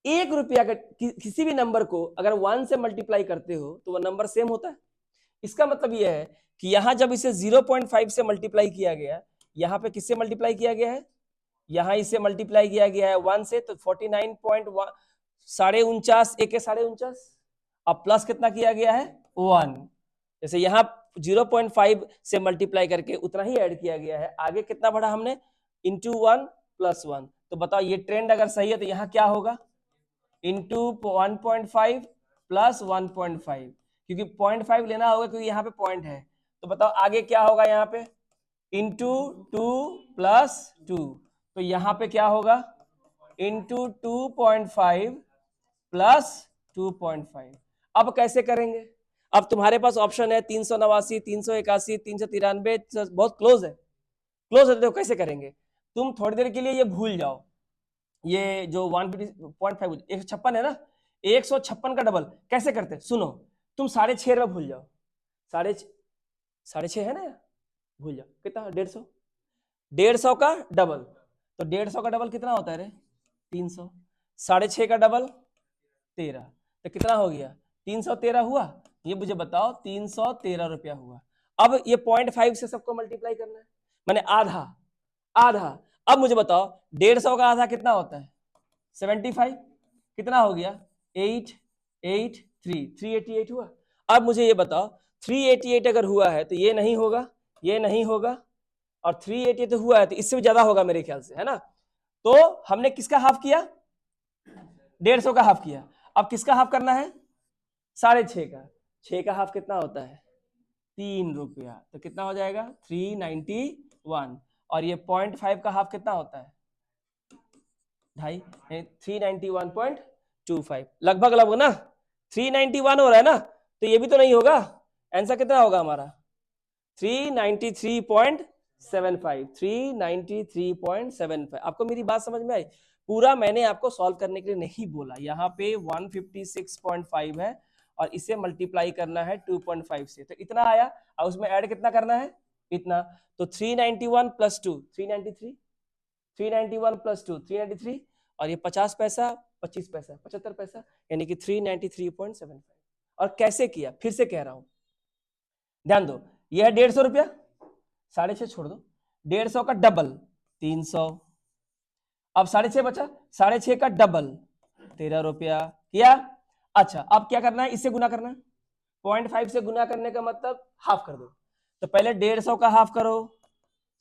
1 रुपया का किसी भी नंबर को अगर 1 से मल्टीप्लाई करते हो तो वो नंबर सेम होता है। इसका मतलब यह है कि यहां जब इसे 0.5 से मल्टीप्लाई किया गया, यहाँ पे किससे मल्टीप्लाई किया गया है? यहाँ इसे मल्टीप्लाई किया गया है 1 से, तो 49.1 49.5 एक 49.5, अब प्लस कितना किया गया है 1, जैसे यहाँ 0.5 से मल्टीप्लाई करके उतना ही ऐड किया गया है, आगे कितना बढ़ा हमने इंटू 1 प्लस 1, तो बताओ ये ट्रेंड अगर सही है तो यहाँ क्या होगा? इंटू 1.5 प्लस 1.5, क्योंकि 0.5 लेना होगा क्योंकि यहाँ पे पॉइंट है, तो बताओ आगे क्या होगा? यहाँ पे इंटू 2 प्लस 2, तो यहाँ पे क्या होगा? Into 2.5 plus 2.5। अब कैसे करेंगे? अब तुम्हारे पास ऑप्शन है 389, 381, 393, बहुत क्लोज है, क्लोज है, तो कैसे करेंगे? तुम थोड़ी देर के लिए ये भूल जाओ, ये जो 150.5 156 है ना, 156 का डबल कैसे करते हैं सुनो, तुम 6.5 भूल जाओ, साढ़े 6.5 है ना, भूल जाओ, कितना 150, 150 का डबल, तो 150 का डबल कितना होता है रे? 300, 6.5 का डबल 13, तो कितना हो गया? 313 हुआ। ये मुझे बताओ 313 रुपया हुआ। अब ये 0.5 से सबको मल्टीप्लाई करना है, मैंने आधा आधा। अब मुझे बताओ 150 का आधा कितना होता है? 75, कितना हो गया? 388 हुआ। अब मुझे ये बताओ 388 अगर हुआ है तो ये नहीं होगा, ये नहीं होगा, और 388 तो हुआ है तो इससे भी ज्यादा होगा मेरे ख्याल से, है ना। तो हमने किसका हाफ किया? 150 का हाफ किया। अब किसका हाफ करना है? 6.5 का। 6 का हाफ कितना होता है? 3 रुपया, तो कितना हो जाएगा? 391। और ये 0.5 का हाफ कितना होता है? 2.5, 391.25, लगभग लगभग ना, 391 हो रहा है ना, तो ये भी तो नहीं होगा। आंसर कितना होगा हमारा? 393.75, 393.75। आपको मेरी बात समझ में आई? पूरा मैंने आपको सॉल्व करने के लिए नहीं बोला, यहाँ पे 156.5 है और इसे मल्टीप्लाई करना है 2.5 से, तो इतना आया, और उसमें ऐड कितना करना है? इतना। तो 391 प्लस 2 393, 391 प्लस 2 393, और ये 50 पैसा 25 पैसा 75 पैसा, यानी कि 393.75। और कैसे किया फिर से कह रहा हूं, ध्यान दो, ये है 150 रुपया, 6.5 छोड़ दो, 150 का डबल 300, अब 6.5 बचा, 6.5 का डबल 13 रुपया किया। अच्छा, अब क्या करना है? इससे गुना करना है, 0.5 से गुना करने का मतलब हाफ कर दो, तो पहले 150 का हाफ करो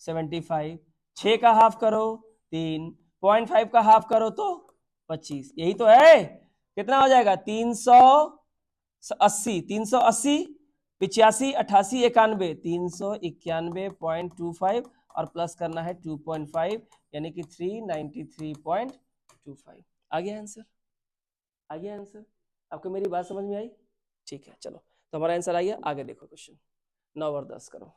75, 6 का हाफ करो 3, 0.5 का हाफ करो तो 25, यही तो है। कितना हो जाएगा? 380, 380, 85, 88, 91, 391.25, और प्लस करना है 2.5, यानी कि 393.25। आ गया आंसर? आ गया आंसर? आपको मेरी बात समझ में आई? ठीक है, चलो, तो हमारा आंसर आ गया। आगे देखो क्वेश्चन 9 और 10 करो।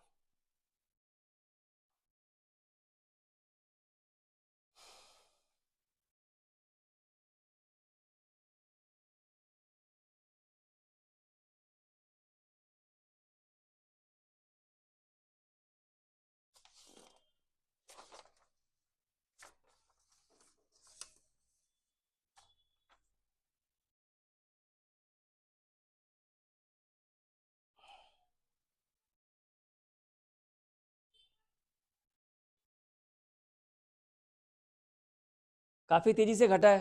काफी तेजी से घटा है,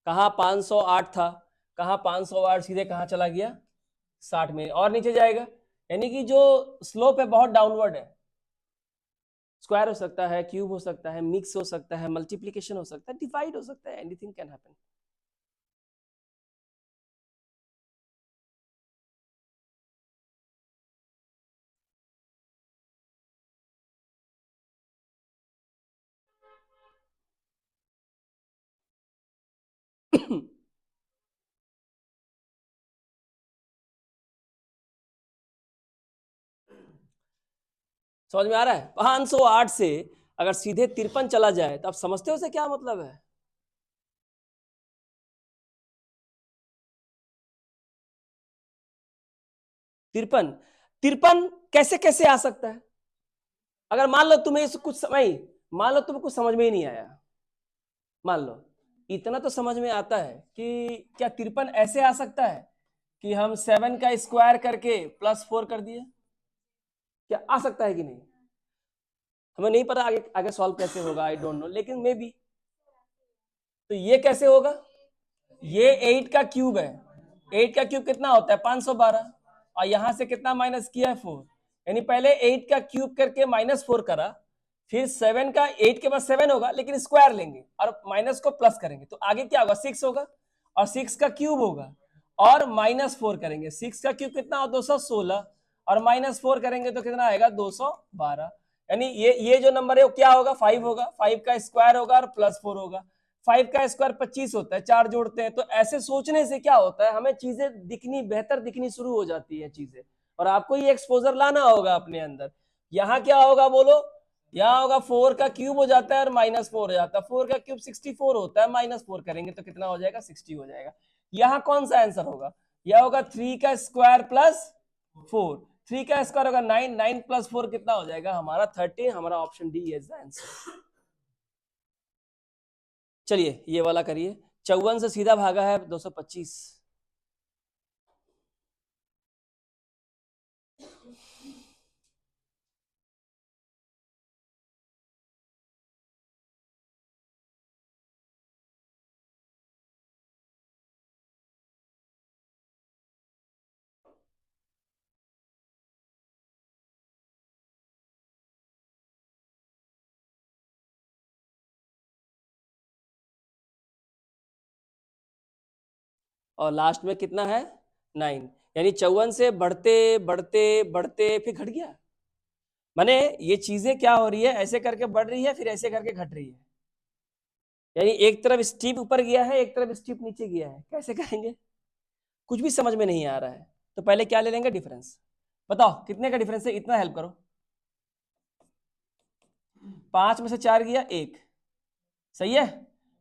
कहाँ 508 था, कहाँ 508 सीधे कहाँ चला गया? 60 में, और नीचे जाएगा, यानी कि जो स्लोप है बहुत डाउनवर्ड है। स्क्वायर हो सकता है, क्यूब हो सकता है, मिक्स हो सकता है, मल्टीप्लीकेशन हो सकता है, डिवाइड हो सकता है, एनीथिंग कैन हैपन। समझ में आ रहा है? 508 से अगर सीधे 53 चला जाए तो आप समझते हो उसे क्या मतलब है? तिरपन, तिरपन कैसे कैसे आ सकता है? अगर मान लो तुम्हें कुछ समय, मान लो तुम्हें कुछ समझ में ही नहीं आया, मान लो इतना तो समझ में आता है कि क्या 53 ऐसे आ सकता है कि हम 7 का स्क्वायर करके +4 कर दिए? क्या आ सकता है कि नहीं? हमें नहीं पता आगे आगे सॉल्व कैसे होगा, आई डोंट नो, लेकिन मे बी। तो ये कैसे होगा? ये 8 का क्यूब है, 8 का क्यूब कितना होता है? 512, और यहां से कितना माइनस किया है? 4। यानी पहले 8 का क्यूब करके -4 करा, फिर 7 का 8 के बाद 7 होगा लेकिन स्क्वायर लेंगे और माइनस को प्लस करेंगे, तो आगे क्या होगा? 6 होगा, और 6 का क्यूब होगा और -4 करेंगे। 6 का क्यूब कितना हो? 216, और -4 करेंगे तो कितना आएगा? 212। यानी ये जो नंबर है वो क्या होगा? 5 होगा, 5 का स्क्वायर होगा और +4 होगा। 5 का स्क्वायर 25 होता है, 4 जोड़ते हैं। तो ऐसे सोचने से क्या होता है, हमें चीजें दिखनी, बेहतर दिखनी शुरू हो जाती है चीजें, और आपको ये एक्सपोजर लाना होगा अपने अंदर। यहाँ क्या होगा बोलो? यहाँ होगा 4 का क्यूब हो जाता है और -4 हो जाता है। 4 का क्यूब 64 होता है, -4 करेंगे तो कितना हो जाएगा? 60 हो जाएगा। यहाँ कौन सा आंसर होगा? यह होगा 3 का स्क्वायर +4। 3 का स्क्वायर होगा 9, 9 + 4 कितना हो जाएगा? हमारा 13। हमारा option D is the answer. चलिए ये वाला करिए। 54 से सीधा भागा है 225। और लास्ट में कितना है? 9। यानी 54 से बढ़ते बढ़ते बढ़ते फिर घट गया। माने ये चीजें क्या हो रही है? ऐसे करके बढ़ रही है, फिर ऐसे करके घट रही है। यानी एक तरफ स्टीप ऊपर गया है, एक तरफ स्टीप नीचे गया है। कैसे करेंगे? कुछ भी समझ में नहीं आ रहा है। तो पहले क्या ले लेंगे? डिफरेंस। बताओ कितने का डिफरेंस है? इतना हेल्प करो। 5 में से 4 गया 1, सही है।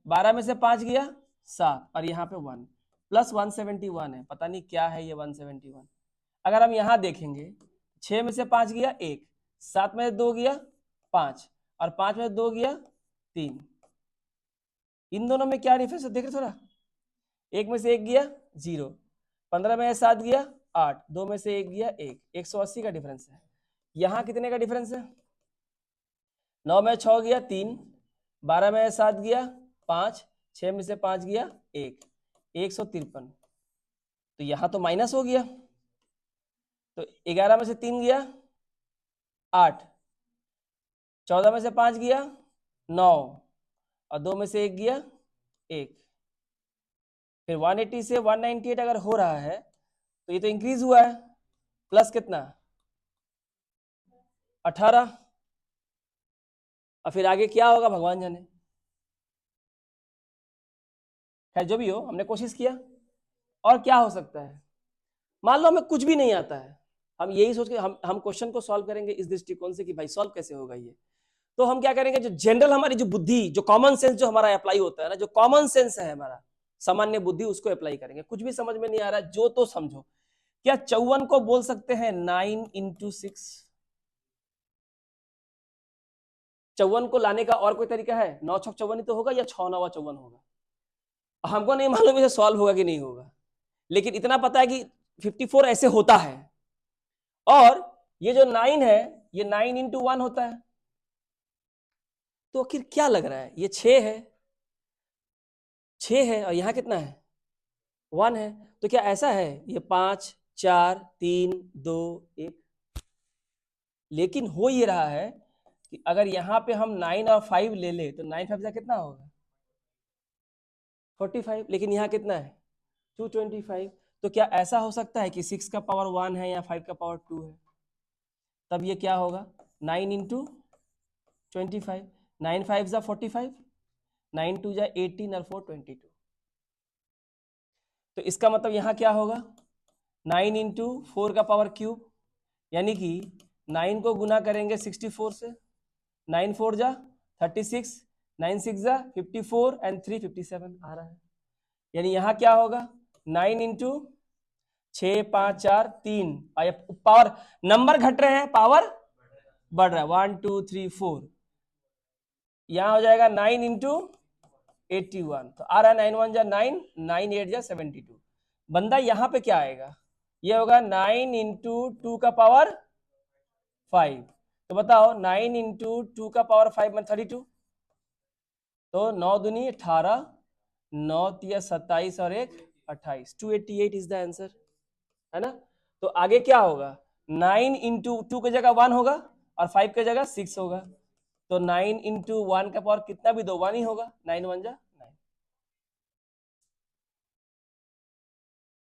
12 में से 5 गया 7, और यहाँ पे 1 प्लस 171 है। पता नहीं क्या है ये 171। अगर हम यहाँ देखेंगे, 6 में से 5 गया 1, 7 में से 2 गया 5, और 5 में से 2 गया 3। इन दोनों में क्या डिफरेंस है देख रहे थोड़ा? 1 में से 1 गया 0, 15 में से 7 गया 8, 2 में से 1 गया 1, 180 का डिफरेंस है। यहाँ कितने का डिफरेंस है? 9 में 6 गया 3, 12 में 7 गया 5, 6 में से 5 गया 1, 153। तो यहाँ तो माइनस हो गया। तो 11 में से 3 गया 8, 14 में से 5 गया 9, और 2 में से 1 गया 1। फिर 180 से 198 अगर हो रहा है तो ये तो इंक्रीज हुआ है, प्लस कितना? 18। और फिर आगे क्या होगा भगवान जाने। खैर जो भी हो, हमने कोशिश किया। और क्या हो सकता है? मान लो हमें कुछ भी नहीं आता है, हम यही सोच के हम क्वेश्चन को सॉल्व करेंगे इस दृष्टिकोण से कि भाई सॉल्व कैसे होगा ये। तो हम क्या करेंगे? जो जनरल हमारी जो बुद्धि, जो कॉमन सेंस जो हमारा अप्लाई होता है ना, जो कॉमन सेंस है हमारा सामान्य बुद्धि, उसको अप्लाई करेंगे। कुछ भी समझ में नहीं आ रहा है जो तो समझो। क्या 54 को बोल सकते हैं 9 × 6? 54 को लाने का और कोई तरीका है? 9 छक 54 ही तो होगा, या 6 9 54 होगा। हमको नहीं मालूम इसे सॉल्व होगा कि नहीं होगा, लेकिन इतना पता है कि 54 ऐसे होता है। और ये जो 9 है, ये 9 × 1 होता है। तो आखिर क्या लग रहा है? ये 6 है, 6 है, और यहां कितना है? 1 है। तो क्या ऐसा है ये 5 4 3 2 1? लेकिन हो ये रहा है कि अगर यहाँ पे हम 9 और 5 ले ले तो 9 5 कितना होगा? 45। लेकिन यहाँ कितना है? 225। तो क्या ऐसा हो सकता है कि 6 का पावर 1 है या 5 का पावर 2 है? तब ये क्या होगा? 9 × 25, 9 5 = 45, 9 2 = 18, और 4 22। तो इसका मतलब यहाँ क्या होगा 9 इंटू 4 का पावर क्यूब, यानी कि 9 को गुना करेंगे 64 से, 9 4 जा 36, 9 6 जा 54 एंड 3 57 आ रहा है। यानी यहाँ क्या होगा 9 इंटू 6 5 4 3, पावर नंबर घट रहे हैं पावर बढ़ रहा है 1 2 3 4, यहाँ हो जाएगा 9 इंटू 81, तो आ रहा है 9 1 जा 9, 9 8 जा 72। बंदा यहाँ पे क्या आएगा, ये होगा 9 इंटू 2 का पावर 5, तो बताओ 9 इंटू 2 का पावर 5 में 32, तो 9 दूनी 18, 9 तिया 27 और 1 28, 288 इज द आंसर, है ना। तो आगे क्या होगा 9 इंटू 2 की जगह 1 होगा और 5 की जगह 6 होगा, तो 9 इंटू 1 का पावर कितना भी दो 1 ही होगा, 9 1 जा 9।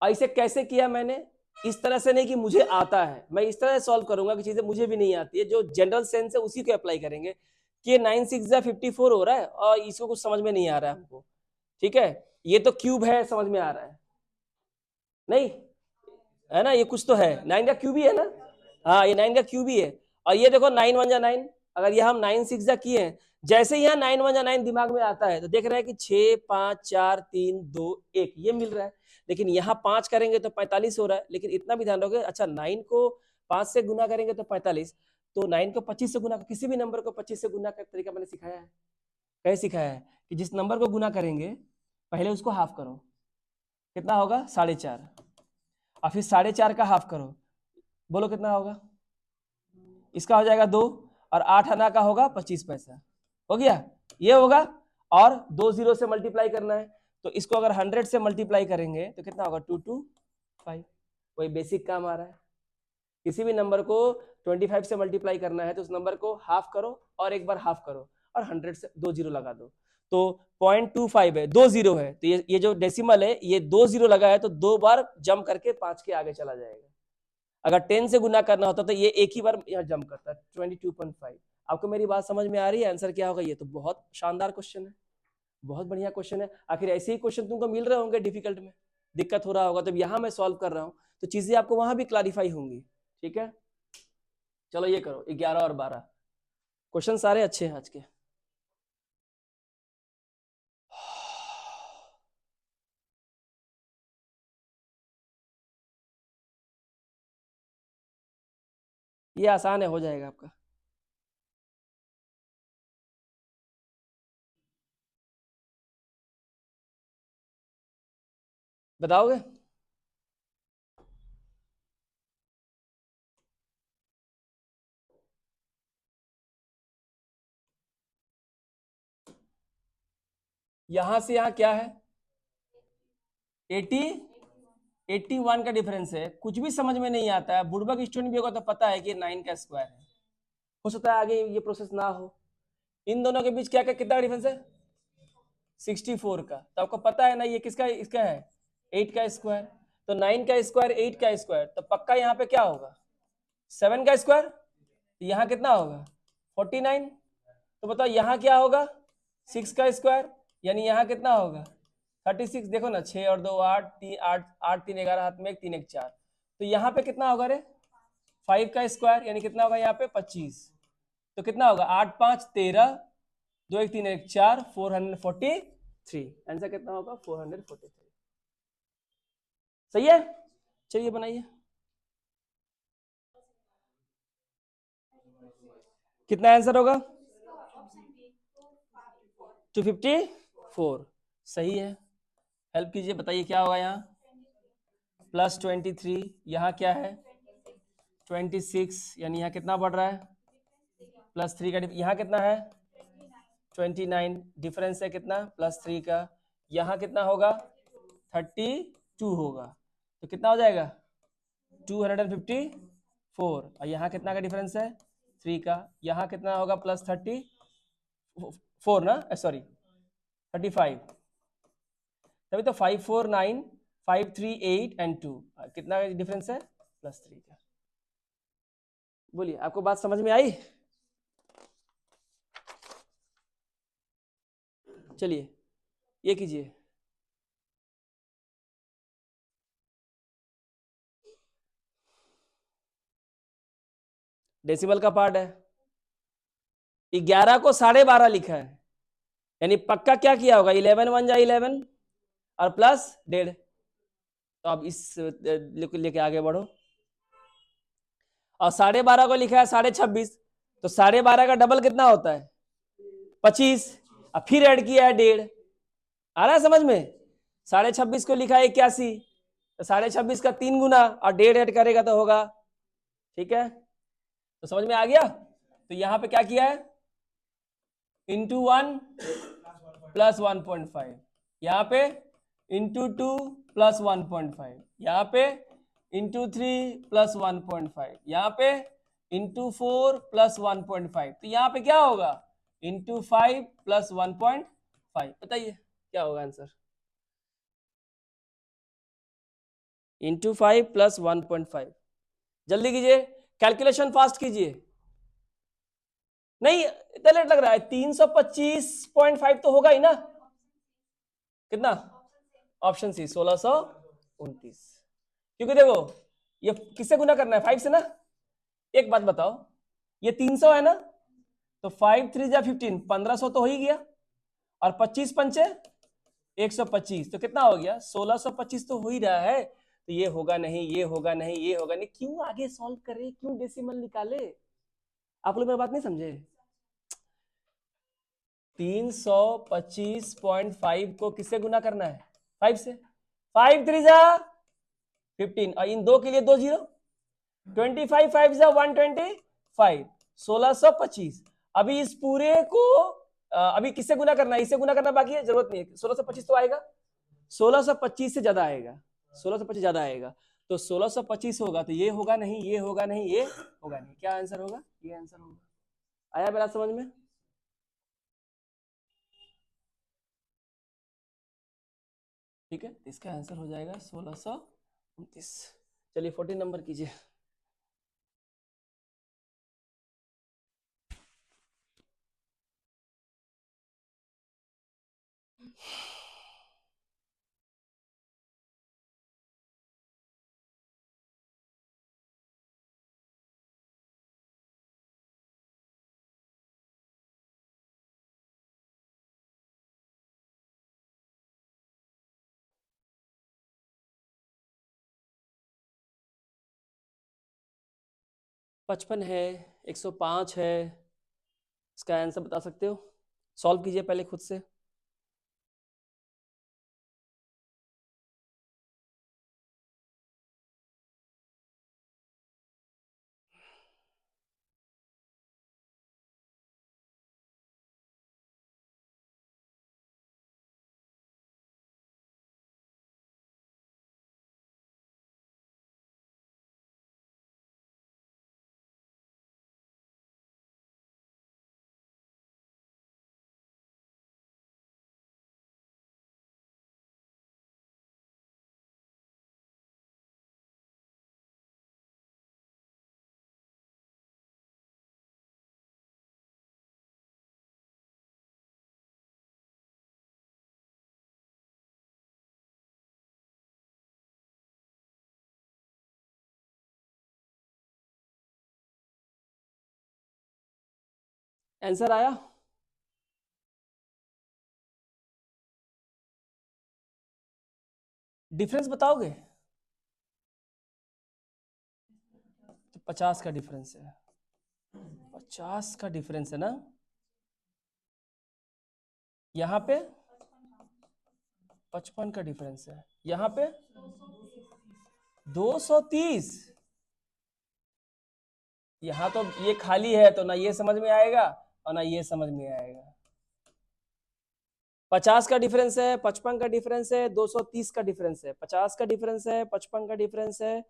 ऐसे कैसे किया मैंने, इस तरह से नहीं कि मुझे आता है, मैं इस तरह से सॉल्व करूंगा कि चीजें मुझे भी नहीं आती है, जो जनरल सेंस है उसी को अप्लाई करेंगे कि 9 6 जा 54 हो रहा है और इसको कुछ समझ में नहीं आ रहा है हमको, ठीक है, ये तो क्यूब है समझ में आ रहा है, नहीं है ना, ये कुछ तो है 9 का क्यूब ही है ना, हाँ ये 9 का क्यूब ही है। और ये देखो 9 1 जा 9, अगर ये हम 9 6 जा किए हैं, जैसे ही यहाँ 9 1 जा 9 दिमाग में आता है तो देख रहे हैं कि 6 5 4 3 2 1 ये मिल रहा है, लेकिन यहाँ 5 करेंगे तो 45 हो रहा है, लेकिन इतना भी ध्यान रखोगे, अच्छा 9 को 5 से गुना करेंगे तो 45, तो 9 को 25 से गुना, किसी भी नंबर को 25 से गुना का तरीका मैंने सिखाया है, कैसे सिखाया है कि जिस नंबर को गुना करेंगे पहले उसको हाफ करो, कितना होगा 4.5, और फिर 4.5 का हाफ करो, बोलो कितना होगा, इसका हो जाएगा 2, और 8 आना का होगा 25 पैसा, हो गया ये होगा, और 2 जीरो से मल्टीप्लाई करना है, तो इसको अगर 100 से मल्टीप्लाई करेंगे तो कितना होगा 2 2 5, वही बेसिक काम आ रहा है, किसी भी नंबर को 25 से मल्टीप्लाई करना है तो उस नंबर को हाफ करो और एक बार हाफ करो और 100 से 2 जीरो लगा दो, तो 0.25 है, 2 जीरो है, तो ये जो डेसिमल है ये 2 जीरो लगा है तो 2 बार जंप करके 5 के आगे चला जाएगा, अगर 10 से गुना करना होता तो ये एक ही बार यहाँ जंप करता है 22.5। आपको मेरी बात समझ में आ रही है, आंसर क्या होगा, ये तो बहुत शानदार क्वेश्चन है, बहुत बढ़िया क्वेश्चन है, आखिर ऐसे ही क्वेश्चन तुमको मिल रहे होंगे डिफिकल्ट में, दिक्कत हो रहा होगा, तो यहाँ मैं सॉल्व कर रहा हूँ तो चीजें आपको वहां भी क्लैरिफाई होंगी, ठीक है। चलो ये करो 11 और 12, क्वेश्चन सारे अच्छे हैं आज के। ये आसान है, हो जाएगा आपका, बताओगे। यहां से यहाँ क्या है 80 81 का डिफरेंस है, कुछ भी समझ में नहीं आता है, बुड़बक स्टूडेंट भी होगा तो पता है कि 9 का स्क्वायर है, हो सकता है आगे ये प्रोसेस ना हो, इन दोनों के बीच क्या क्या कितना डिफरेंस है 64 का, तो आपको पता है ना ये किसका इसका है 8 का स्क्वायर, तो 9 का स्क्वायर 8 का स्क्वायर, तो पक्का यहाँ पे क्या होगा 7 का स्क्वायर, यहाँ कितना होगा 49, तो बताओ यहाँ क्या होगा 6 का स्क्वायर, यानी यहाँ कितना होगा 36, देखो ना 6 और 2 8 3 8 8 3 11 हाथ में 1 3 1 4, तो यहाँ पे कितना होगा रे 5 का स्क्वायर, यानी कितना होगा यहाँ पे 25, तो कितना होगा 8 5 13 2 1 3 1 4 443, आंसर कितना होगा 443, सही है। चलिए बनाइए, कितना आंसर होगा 254, सही है, हेल्प कीजिए बताइए क्या होगा यहाँ +23, यहाँ क्या है 26, यानी यहाँ कितना बढ़ रहा है +3 का, यहाँ कितना है 29, डिफरेंस है कितना +3 का, यहाँ कितना होगा 32 होगा, तो कितना हो जाएगा 254, और यहाँ कितना का डिफरेंस है 3 का, यहाँ कितना होगा +34 ना, सॉरी 35, तभी तो 549 538 एंड 2, कितना डिफरेंस है +3 का। बोलिए आपको बात समझ में आई, चलिए ये कीजिए डेसिमल का पार्ट है। 11 को 12.5 लिखा है, यानी पक्का क्या किया होगा, 11 1 जा 11 और प्लस 1.5। तो अब इस लेके आगे बढ़ो, और 12.5 को लिखा है 26.5, तो 12.5 का डबल कितना होता है, 25। अब फिर ऐड किया है 1.5, आ रहा है समझ में। 26.5 को लिखा है 81, तो 26.5 का 3 गुना और 1.5 ऐड करेगा तो होगा, ठीक है। तो समझ में आ गया। तो यहां पे क्या किया है, इंटू 1 प्लस 1.5, यहाँ पे इंटू 2 प्लस 1.5, यहाँ पे इंटू 3 प्लस 1.5, यहाँ पे इंटू 4 प्लस 1.5, तो यहाँ पे क्या होगा, इंटू 5 प्लस 1.5। बताइए क्या होगा आंसर, इंटू 5 प्लस 1.5। जल्दी कीजिए, कैलकुलेशन फास्ट कीजिए। नहीं इतना लेट लग रहा है, 325.5 तो होगा ही ना, कितना, ऑप्शन सी 1629। क्योंकि देखो ये किससे गुना करना है, 5 से ना। एक बात बताओ, ये 300 है ना, तो 5 3 जा 15, 1500 तो हो ही गया, और 25 पंचे 125, तो कितना हो गया, 1625 तो हो ही रहा है। तो ये होगा नहीं, ये होगा नहीं, ये होगा नहीं, क्यों आगे सॉल्व करे, क्यों डेसिमल निकाले, आप लोग मेरी बात नहीं समझे। 325.5 को किससे गुना करना है, 5 से, 5 3 जा 15, और इन दो के लिए 2 जीरो, 25 5 जा 125, 1625। अभी इस पूरे को अभी किससे गुना करना है, इससे गुना करना बाकी है, जरूरत नहीं है, 1625 तो आएगा, 1625 से ज्यादा आएगा, 1625 ज्यादा आएगा, तो 1625 होगा, तो ये होगा नहीं, ये होगा नहीं, ये होगा नहीं, क्या आंसर होगा, ये आंसर होगा। आया मेरा समझ में। ठीक है, इसका आंसर हो जाएगा 1629। चलिए 14 नंबर कीजिए। पचपन है, 105 है, इसका आंसर बता सकते हो, सॉल्व कीजिए पहले खुद से। आंसर आया, डिफरेंस बताओगे, तो 50 का डिफरेंस है, 50 का डिफरेंस है ना, यहाँ पे 55 का डिफरेंस है, यहाँ पे 230। यहाँ तो ये खाली है, तो ना ये समझ में आएगा और ना ये समझ में आएगा। 50 का डिफरेंस है, 55 का डिफरेंस है, 230 का डिफरेंस है, 50 का डिफरेंस है, 55 का डिफरेंस है,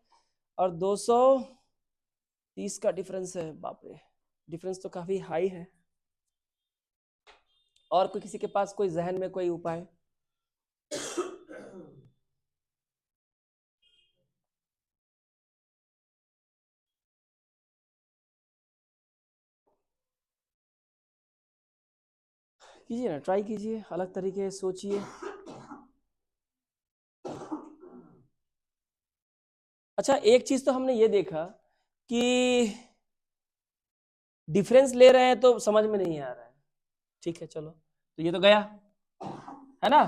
और 230 का डिफरेंस है। बाप रे, डिफरेंस तो काफी हाई है। और कोई किसी के पास कोई जहन में कोई उपाय, कीजिए ना, ट्राई कीजिए, अलग तरीके से सोचिए। अच्छा एक चीज तो हमने ये देखा कि डिफरेंस ले रहे हैं तो समझ में नहीं आ रहा है। ठीक है चलो, तो ये तो गया है ना।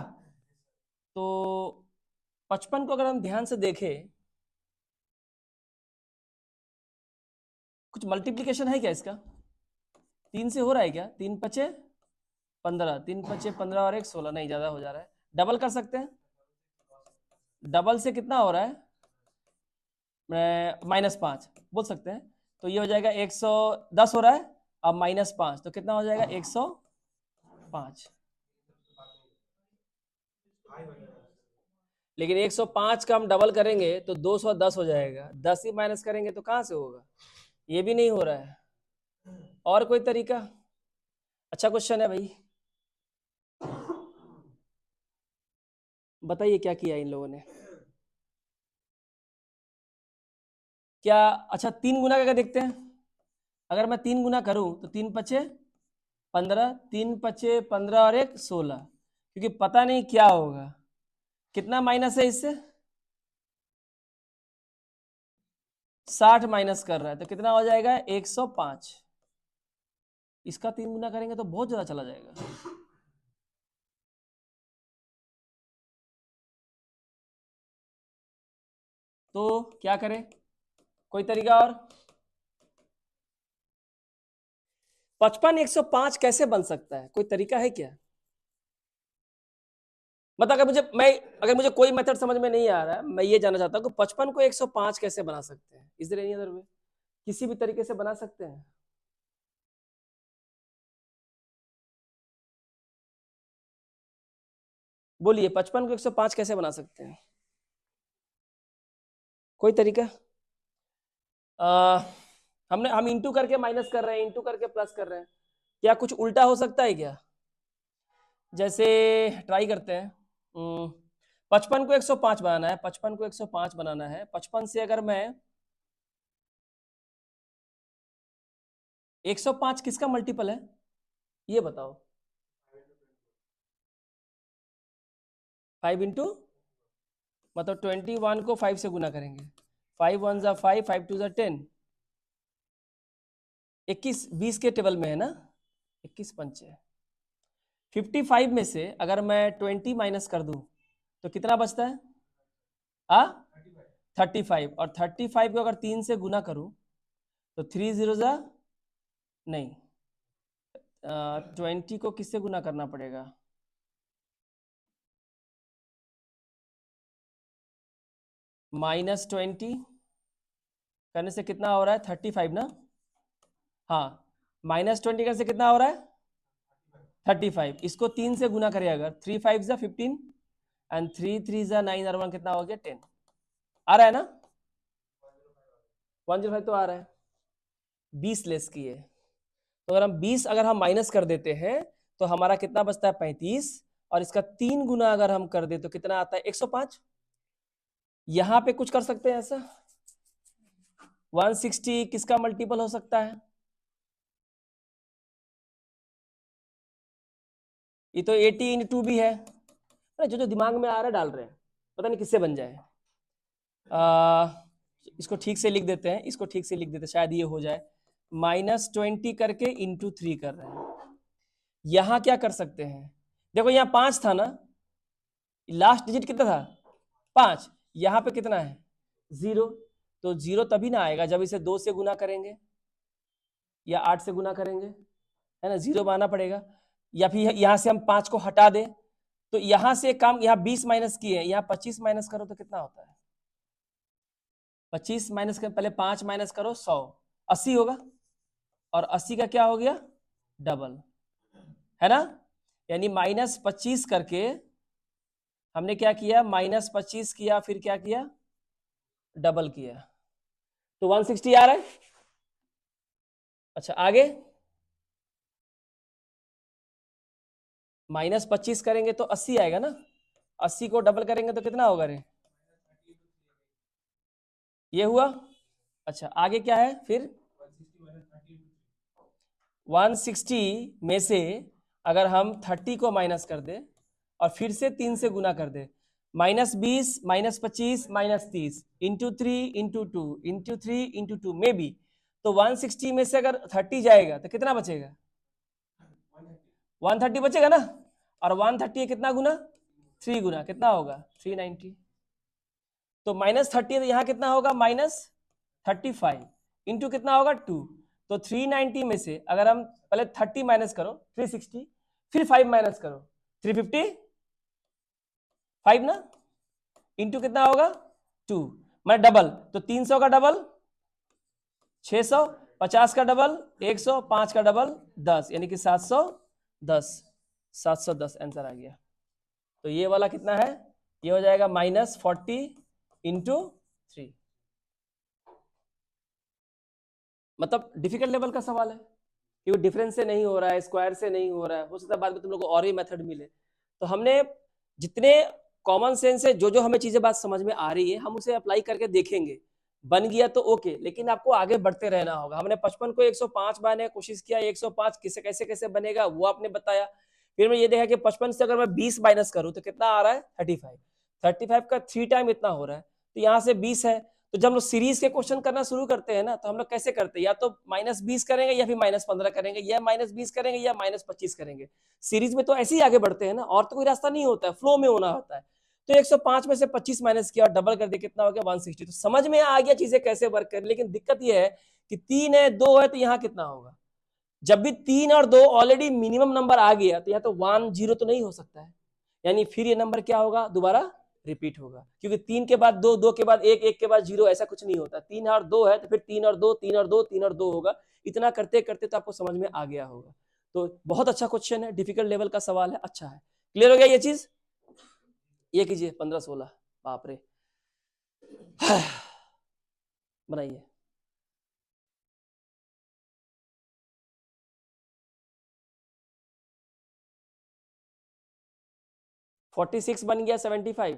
तो 55 को अगर हम ध्यान से देखें, कुछ मल्टीप्लिकेशन है क्या इसका? 3 से हो रहा है क्या? 3 पचे 15, 3 पचे 15 और 1 16, नहीं ज्यादा हो जा रहा है। डबल कर सकते हैं, डबल से कितना हो रहा है? -5 बोल सकते हैं। तो ये हो जाएगा 110 हो रहा है, अब -5 तो कितना हो जाएगा? 105। लेकिन 105 का हम डबल करेंगे तो 210 हो जाएगा, 10 ही माइनस करेंगे तो कहाँ से होगा? ये भी नहीं हो रहा है। और कोई तरीका? अच्छा क्वेश्चन है भाई, बताइए क्या किया इन लोगों ने। क्या अच्छा 3 गुना करके देखते हैं। अगर मैं 3 गुना करूं तो 3 पचे 15, 3 पचे 15 और 1 16, क्योंकि पता नहीं क्या होगा। कितना माइनस है इससे? 60 माइनस कर रहा है तो कितना हो जाएगा? 105। इसका 3 गुना करेंगे तो बहुत ज्यादा चला जाएगा। तो क्या करें, कोई तरीका और? 55 105 कैसे बन सकता है, कोई तरीका है क्या? मतलब अगर मुझे कोई मेथड समझ में नहीं आ रहा है, मैं ये जानना चाहता हूँ कि 55 को 105 कैसे बना सकते हैं? Is there any other way? किसी भी तरीके से बना सकते हैं? बोलिए 55 को 105 कैसे बना सकते हैं? कोई तरीका? हम इंटू करके माइनस कर रहे हैं, इंटू करके प्लस कर रहे हैं, क्या कुछ उल्टा हो सकता है क्या? जैसे ट्राई करते हैं। 55 को 105 बनाना है, 55 को 105 बनाना है। 55 से अगर मैं 105 किसका मल्टीपल है ये बताओ? 5 इंटू मतलब 21 को 5 से गुना करेंगे। 5 1 जा 5, 5 2 जा 10, 21 20 के टेबल में है ना, 21 पंचे। 55 में से अगर मैं 20 माइनस कर दूं तो कितना बचता है? 35। और 35 को अगर 3 से गुना करूं तो 3 0 जा नहीं, 20 को किससे गुना करना पड़ेगा? -20 करने से कितना हो रहा है? 35 ना। हाँ, -20 करने से कितना हो रहा है? 35। इसको 3 से गुना करें अगर, 3 5 जा 15 एंड 3 3 जा 9 और 1 कितना हो गया? 10। आ रहा है ना? 105 तो आ रहा है, 20 लेस किए। तो अगर हम माइनस कर देते हैं तो हमारा कितना बचता है? 35। और इसका 3 गुना अगर हम कर दे तो कितना आता है? 105। यहां पे कुछ कर सकते हैं ऐसा? 160 किसका मल्टीपल हो सकता है? ये तो 80 × 2 भी है। अरे जो जो दिमाग में आ रहा है डाल रहे हैं, पता नहीं किससे बन जाए। इसको ठीक से लिख देते हैं, इसको ठीक से लिख देते हैं, शायद ये हो जाए। -20 करके इंटू 3 कर रहे हैं। यहां क्या कर सकते हैं? देखो यहाँ 5 था ना, लास्ट डिजिट कितना था? 5। यहाँ पे कितना है? 0। तो 0 तभी ना आएगा जब इसे 2 से गुना करेंगे या 8 से गुना करेंगे, है ना। 0 बनाना पड़ेगा। या फिर यहाँ से हम 5 को हटा दें तो यहाँ से काम, यहाँ 20 माइनस किए, यहाँ 25 माइनस करो तो कितना होता है? 25 माइनस कर, पहले 5 माइनस करो 100, 80 होगा। और 80 का क्या हो गया? डबल, है ना। यानी -25 करके हमने क्या किया? -25 किया, फिर क्या किया? डबल किया, तो 160 आ रहा है। अच्छा आगे -25 करेंगे तो 80 आएगा ना, 80 को डबल करेंगे तो कितना होगा रे? ये हुआ। अच्छा आगे क्या है फिर? 160 में से अगर हम 30 को माइनस कर दे और फिर से 3 से गुना कर दे, -20 -25 -30 इंटू 3 इंटू 2 इंटू 3 इंटू 2 में भी, तो 160 में से अगर 30 जाएगा तो कितना बचेगा? 130 बचेगा ना। और 130 कितना गुना? 3 गुना, कितना होगा? 390। तो -30 तो यहाँ कितना होगा? -35 इंटू कितना होगा? 2। तो 390 में से अगर हम पहले 30 माइनस करो 360, फिर 5 माइनस करो 355 ना, इंटू कितना होगा? 2, मैं डबल, तो 300 का डबल 600, 50 का डबल 100, 5 का डबल 10, यानी कि 710। 710 आंसर आ गया। तो ये वाला कितना है? ये हो जाएगा -40 इंटू 3। मतलब डिफिकल्ट लेवल का सवाल है कि वो डिफरेंस से नहीं हो रहा है, स्क्वायर से नहीं हो रहा है, हो सकता है बाद में तुम लोग को और ही मेथड मिले। तो हमने जितने कॉमन सेंस है, जो जो हमें चीजें बात समझ में आ रही है, हम उसे अप्लाई करके देखेंगे। बन गया तो ओके, लेकिन आपको आगे बढ़ते रहना होगा। हमने 55 को 105 बनाने की कोशिश किया, 105 किसे कैसे कैसे बनेगा वो आपने बताया। फिर मैं ये देखा कि 55 से अगर मैं 20 माइनस करूं तो कितना आ रहा है? 35। 35 का 3 टाइम इतना हो रहा है, तो यहाँ से 20 है। तो जब हम लोग सीरीज के क्वेश्चन करना शुरू करते हैं ना, तो हम लोग कैसे करते हैं? या तो -20 करेंगे, या फिर -15 करेंगे, या -20 करेंगे, या -25 करेंगे। सीरीज में तो ऐसे ही आगे बढ़ते हैं ना, और तो कोई रास्ता नहीं होता है, फ्लो में होना होता है। तो 105 में से 25 माइनस किया और डबल कर दिया, कितना हो गया? 160। तो समझ में आ गया चीजें कैसे वर्क करें। लेकिन दिक्कत यह है कि 3 है 2 है, तो यहाँ कितना होगा? जब भी 3 और 2 ऑलरेडी मिनिमम नंबर आ गया, तो यहाँ तो 1 0 तो नहीं हो सकता है, यानी फिर ये नंबर क्या होगा? दोबारा रिपीट होगा, क्योंकि 3 के बाद 2, 2 के बाद 1, 1 के बाद 0, ऐसा कुछ नहीं होता। 3 और 2 है तो फिर 3 और 2, 3 और 2, 3 और 2 होगा। इतना करते करते तो आपको समझ में आ गया होगा। तो बहुत अच्छा क्वेश्चन है, डिफिकल्ट लेवल का सवाल है, अच्छा है। क्लियर हो गया ये चीज? ये कीजिए 15 16, बाप रे। बनाइए। 46 बन गया 75।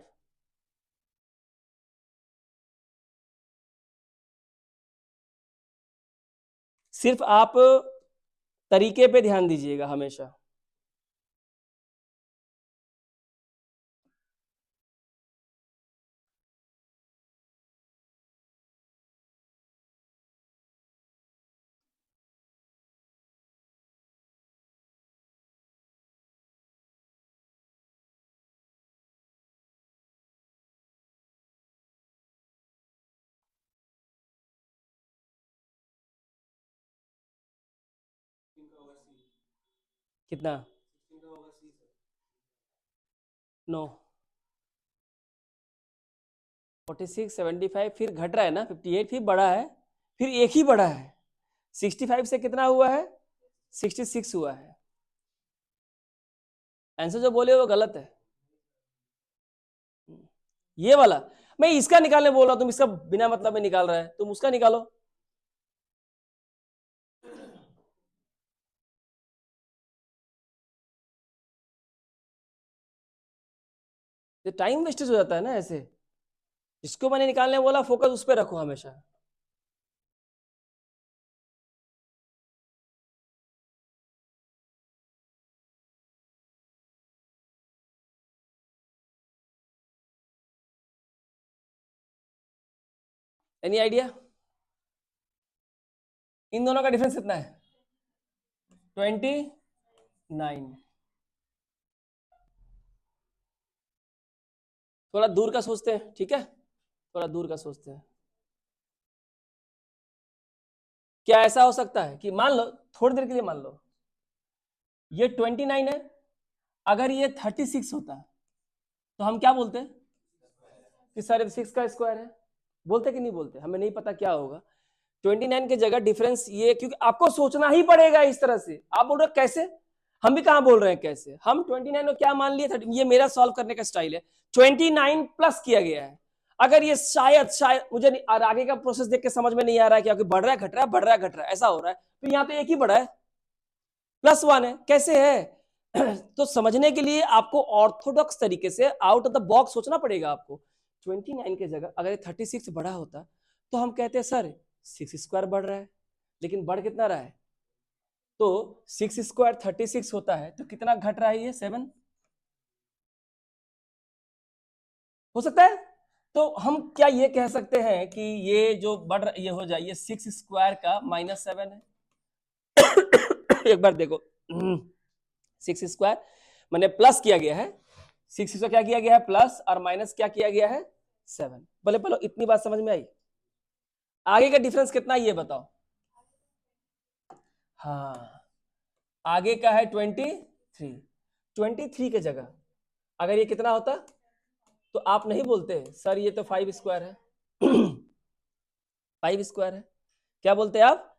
सिर्फ आप तरीके पे ध्यान दीजिएगा हमेशा। कितना? 9। 46 75, फिर घट रहा है ना 58, फिर बड़ा है, फिर एक ही बड़ा है। 65 से कितना हुआ है? 66 हुआ है। आंसर जो बोले वो गलत है। ये वाला मैं इसका निकालने बोल रहा हूं, तुम इसका बिना मतलब में निकाल रहा है, तुम उसका निकालो। ये टाइम वेस्टेज हो जाता है ना ऐसे। जिसको मैंने निकालने बोला फोकस उस पर रखो हमेशा। Any idea? इन दोनों का डिफरेंस कितना है? 29। थोड़ा दूर का सोचते हैं, ठीक है? थोड़ा दूर का सोचते हैं। क्या ऐसा हो सकता है कि मान लो, थोड़ी देर के लिए मान लो ये 29 है, अगर ये 36 होता तो हम क्या बोलते हैं कि सर 6 का स्क्वायर है? बोलते कि नहीं बोलते? हमें नहीं पता क्या होगा। 29 की जगह डिफरेंस ये, क्योंकि आपको सोचना ही पड़ेगा इस तरह से। आप बोल रहे हो कैसे? हम भी कहां बोल रहे हैं कैसे। हम 29 को क्या मान लिए? 30। ये मेरा सॉल्व करने का स्टाइल है। 29 प्लस किया गया है। अगर ये शायद शायद मुझे और आगे का प्रोसेस देख के समझ में नहीं आ रहा है, क्योंकि बढ़ रहा है घट रहा है, बढ़ रहा है घट रहा है, ऐसा हो रहा है, तो यहाँ तो एक ही बढ़ा है, +1 है, कैसे है? तो समझने के लिए आपको ऑर्थोडॉक्स तरीके से आउट ऑफ द बॉक्स सोचना पड़ेगा आपको। 29 की जगह अगर 36 बड़ा होता तो हम कहते हैं सर 6 स्क्वायर बढ़ रहा है, लेकिन बढ़ कितना रहा है? तो 6 स्क्वायर 36 होता है, तो कितना घट रहा है? ये 7 हो सकता है। तो हम क्या ये कह सकते हैं कि ये जो ये हो जाए, ये 6 स्क्वायर का -7 है। एक बार देखो, 6 स्क्वायर मैंने प्लस किया गया है, 6 को क्या किया गया है प्लस, और माइनस क्या किया गया है 7। बोले बोलो, इतनी बात समझ में आई? आगे का डिफरेंस कितना ये बताओ। हाँ, आगे का है 23। 23 के जगह अगर ये कितना होता तो आप नहीं बोलते सर ये तो 5 स्क्वायर है। 5 स्क्वायर है, क्या बोलते हैं आप?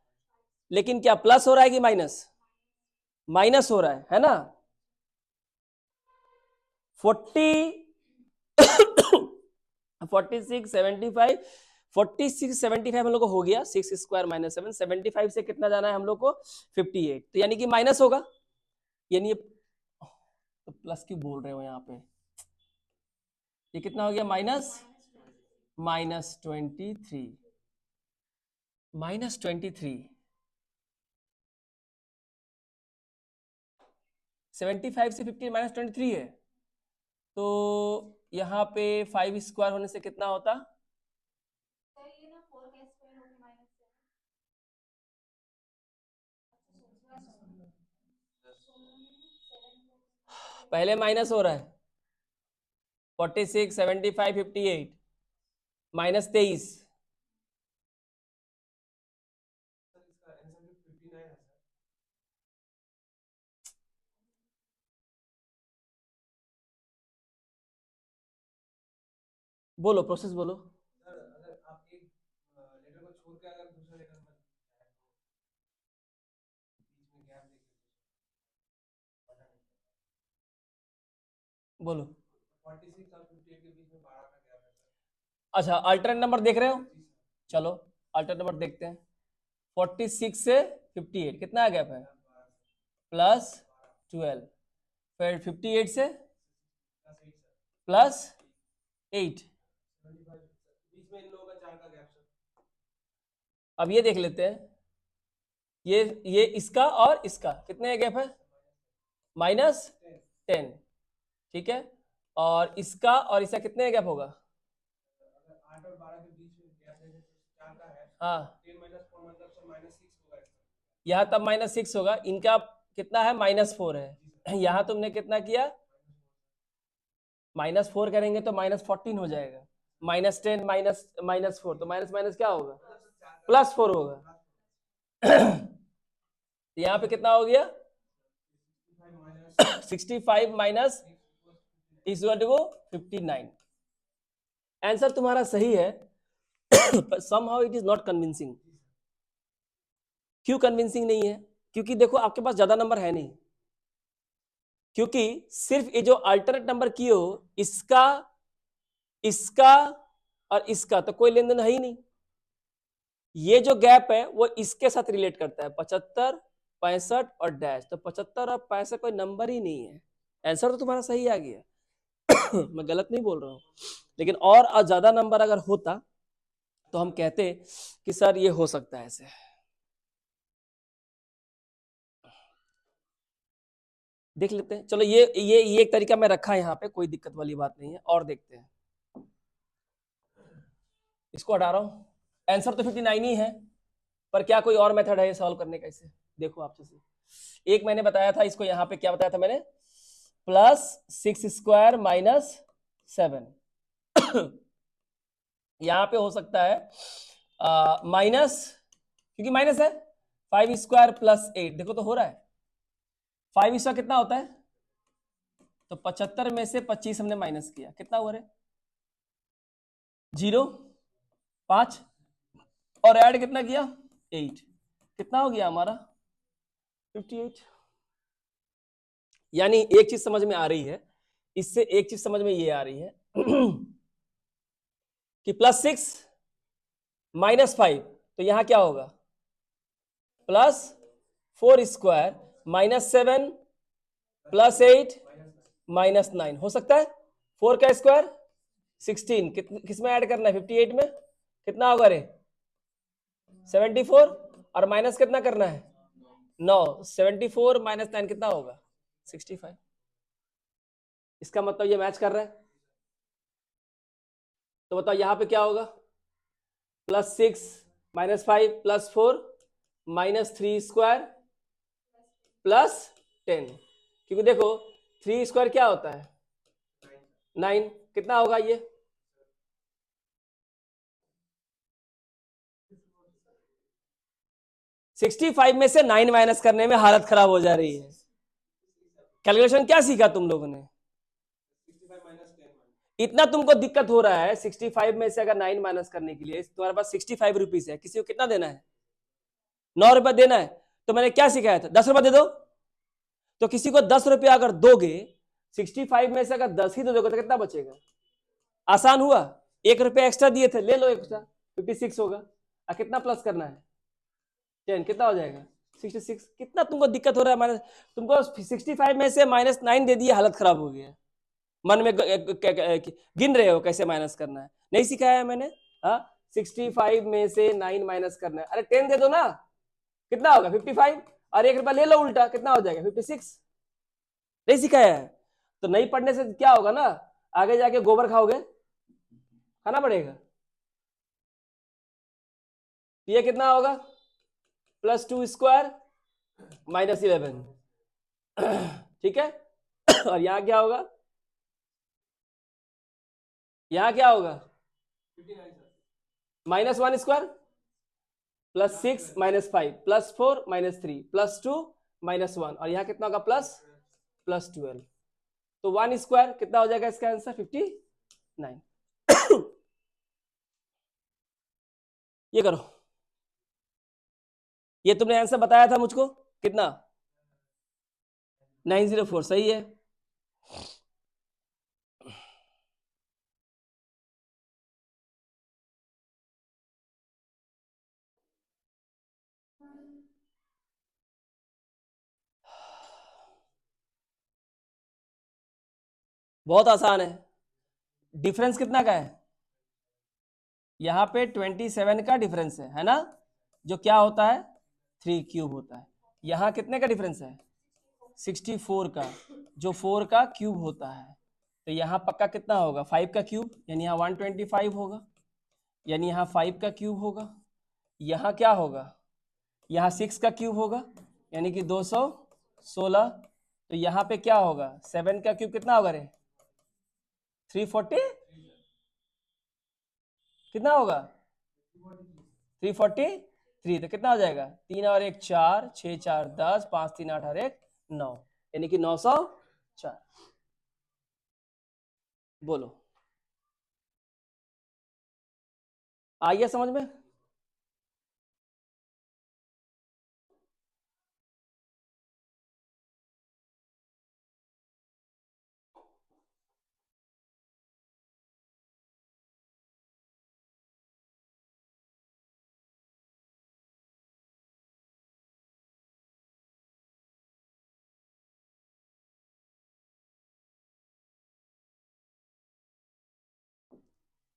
लेकिन क्या प्लस हो रहा है कि माइनस? माइनस हो रहा है ना। 46 75 हम लोग को हो गया, 6 स्क्वायर -7, 75 से कितना जाना है हम लोग को 58, तो यानी कि माइनस होगा, यानी तो प्लस क्यों बोल रहे हो यहाँ पे? ये कितना हो गया -23, -23, 75 से 50 -23 है, तो यहाँ पे 5 स्क्वायर होने से कितना होता? पहले माइनस हो रहा है 46 75 58 -23, बोलो प्रोसेस बोलो। बोलो। अच्छा, अल्टरनेट नंबर देख रहे हो? चलो अल्टरनेट नंबर देखते हैं। 46 से 58 कितना गैप है? +12, फिर 58 से +8। अब ये देख लेते हैं, ये इसका और इसका कितने गैप है? -10, ठीक है। और इसका और इसका कितने गैप होगा? हाँ, यहाँ तब -6 होगा, इनका कितना है -4 है। यहाँ तुमने कितना किया? -4 करेंगे तो -14 हो जाएगा, -10 -4 तो माइनस माइनस क्या होगा? +4 होगा। यहाँ पे कितना हो गया? 65 माइनस इक्वल टू 59। आंसर तुम्हारा सही है, but somehow it is not convincing। क्यों कन्विंसिंग नहीं है? क्योंकि देखो आपके पास ज्यादा नंबर है नहीं, क्योंकि सिर्फ ये जो अल्टरनेट नंबर किए हो, इसका इसका और इसका तो कोई लेन देन है ही नहीं। ये जो गैप है वो इसके साथ रिलेट करता है, 75 65 और डैश, तो 75 और 65 कोई नंबर ही नहीं है। आंसर तो तुम्हारा सही आ गया। मैं गलत नहीं बोल रहा हूँ, लेकिन और ज्यादा नंबर अगर होता तो हम कहते कि सर ये हो सकता है ऐसे। देख लेते हैं, चलो ये एक तरीका मैं रखा है यहाँ पे, कोई दिक्कत वाली बात नहीं है। और देखते हैं, इसको हटा रहा हूँ। आंसर तो 59 ही है, पर क्या कोई और मेथड है सॉल्व करने का? इसे देखो आप जैसे एक मैंने बताया था, इसको यहाँ पे क्या बताया था मैंने? +6 स्क्वायर -7। यहाँ पे हो सकता है माइनस, क्योंकि माइनस है, 5 स्क्वायर +8, देखो तो हो रहा है। 5 स्क्वायर कितना होता है? तो 75 में से 25 हमने माइनस किया, कितना हुआ रे? 0, 5, और ऐड कितना किया? 8, कितना हो गया हमारा? 58। यानी एक चीज समझ में आ रही है इससे, एक चीज समझ में ये आ रही है कि +6 -5, तो यहां क्या होगा? +4 स्क्वायर -7 +8 -9 हो सकता है। 4 का स्क्वायर 16, किस में ऐड करना है? 58 में कितना होगा रे? 74, और माइनस कितना करना है? 9। 74 -9 कितना होगा? 65। इसका मतलब ये मैच कर रहा है। तो बताओ यहाँ पे क्या होगा, +6 -5 +4 -3 स्क्वायर +10, क्योंकि देखो 3 स्क्वायर क्या होता है 9, कितना होगा ये 65 में से 9 माइनस करने में हालत खराब हो जा रही है। कैलकुलेशन क्या सीखा तुम लोगों ने, इतना तुमको दिक्कत हो रहा है 65 में से अगर 9 माइनस करने के लिए तुम्हारे पास 65 रुपीज है, किसी को कितना देना है 9 रुपया देना है, तो मैंने क्या सिखाया था 10 रुपया दे दो। तो किसी को 10 रुपया अगर दोगे 65 में से अगर 10 ही दे दोगे तो कितना बचेगा, आसान हुआ, 1 रुपया एक्स्ट्रा दिए थे, ले लो एक्स्ट्रा 56 होगा, और कितना प्लस करना है 10, कितना हो जाएगा 66। कितना तुमको दिक्कत हो रहा है माइनस, तुमको 65 में से -9 दे दिए, हालत खराब हो गया, मन में गिन रहे हो कैसे माइनस करना है, नहीं सिखाया है मैंने। 65 में से 9 माइनस करना है, अरे 10 दे दो ना, कितना होगा 55, और 1 रुपया ले लो उल्टा, कितना हो जाएगा 56, नहीं सिखाया है। तो नहीं पढ़ने से क्या होगा ना, आगे जाके गोबर खाओगे, खाना पड़ेगा। ये कितना होगा +2 स्क्वायर -11, ठीक है। और यहां क्या होगा, यहां क्या होगा -1 स्क्वायर +6 -5 +4 -3 +2 -1, और यहां कितना होगा +12, तो 1 स्क्वायर कितना हो जाएगा इसका आंसर 59। ये करो, ये तुमने आंसर बताया था मुझको कितना 904, सही है। बहुत आसान है, डिफरेंस कितना का है, यहाँ पे 27 का डिफरेंस है ना, जो क्या होता है 3 क्यूब होता है। यहाँ कितने का डिफरेंस है 64 का, जो 4 का क्यूब होता है। तो यहाँ पक्का कितना होगा 5 का क्यूब, यानी यहाँ 125 होगा, यानी यहाँ 5 का क्यूब होगा, यहाँ क्या होगा, यहाँ 6 का क्यूब होगा, यानी कि 216। तो यहाँ पे क्या होगा 7 का क्यूब कितना होगा रे 340, कितना होगा 343, तो कितना हो जाएगा 3 और 1 4, 6 4 10, 5 3 8 और 1 9, यानी कि 904। बोलो आ गया समझ में।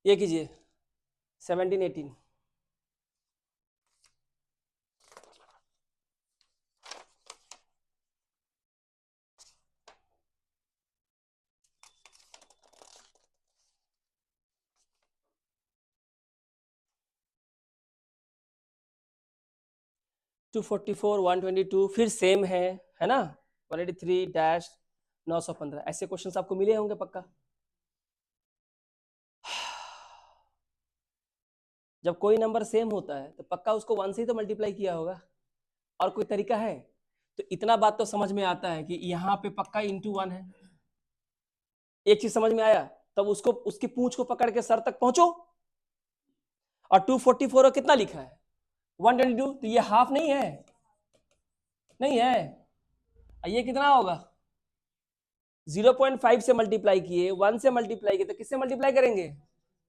ये कीजिए 17 18, -244 122 फिर सेम है ना, 183-915, ऐसे क्वेश्चंस आपको मिले होंगे पक्का। जब कोई नंबर सेम होता है तो पक्का उसको 1 से ही तो मल्टीप्लाई किया होगा, और कोई तरीका है। तो इतना बात तो समझ में आता है कि यहाँ पे पक्का ×1 है, एक चीज समझ में आया, तब उसको उसकी पूंछ को पकड़ के सर तक पहुंचो। और 244 कितना लिखा है 122, तो ये हाफ नहीं है, नहीं है, ये कितना होगा 0.5 से मल्टीप्लाई किए, 1 से मल्टीप्लाई किए, तो किससे मल्टीप्लाई करेंगे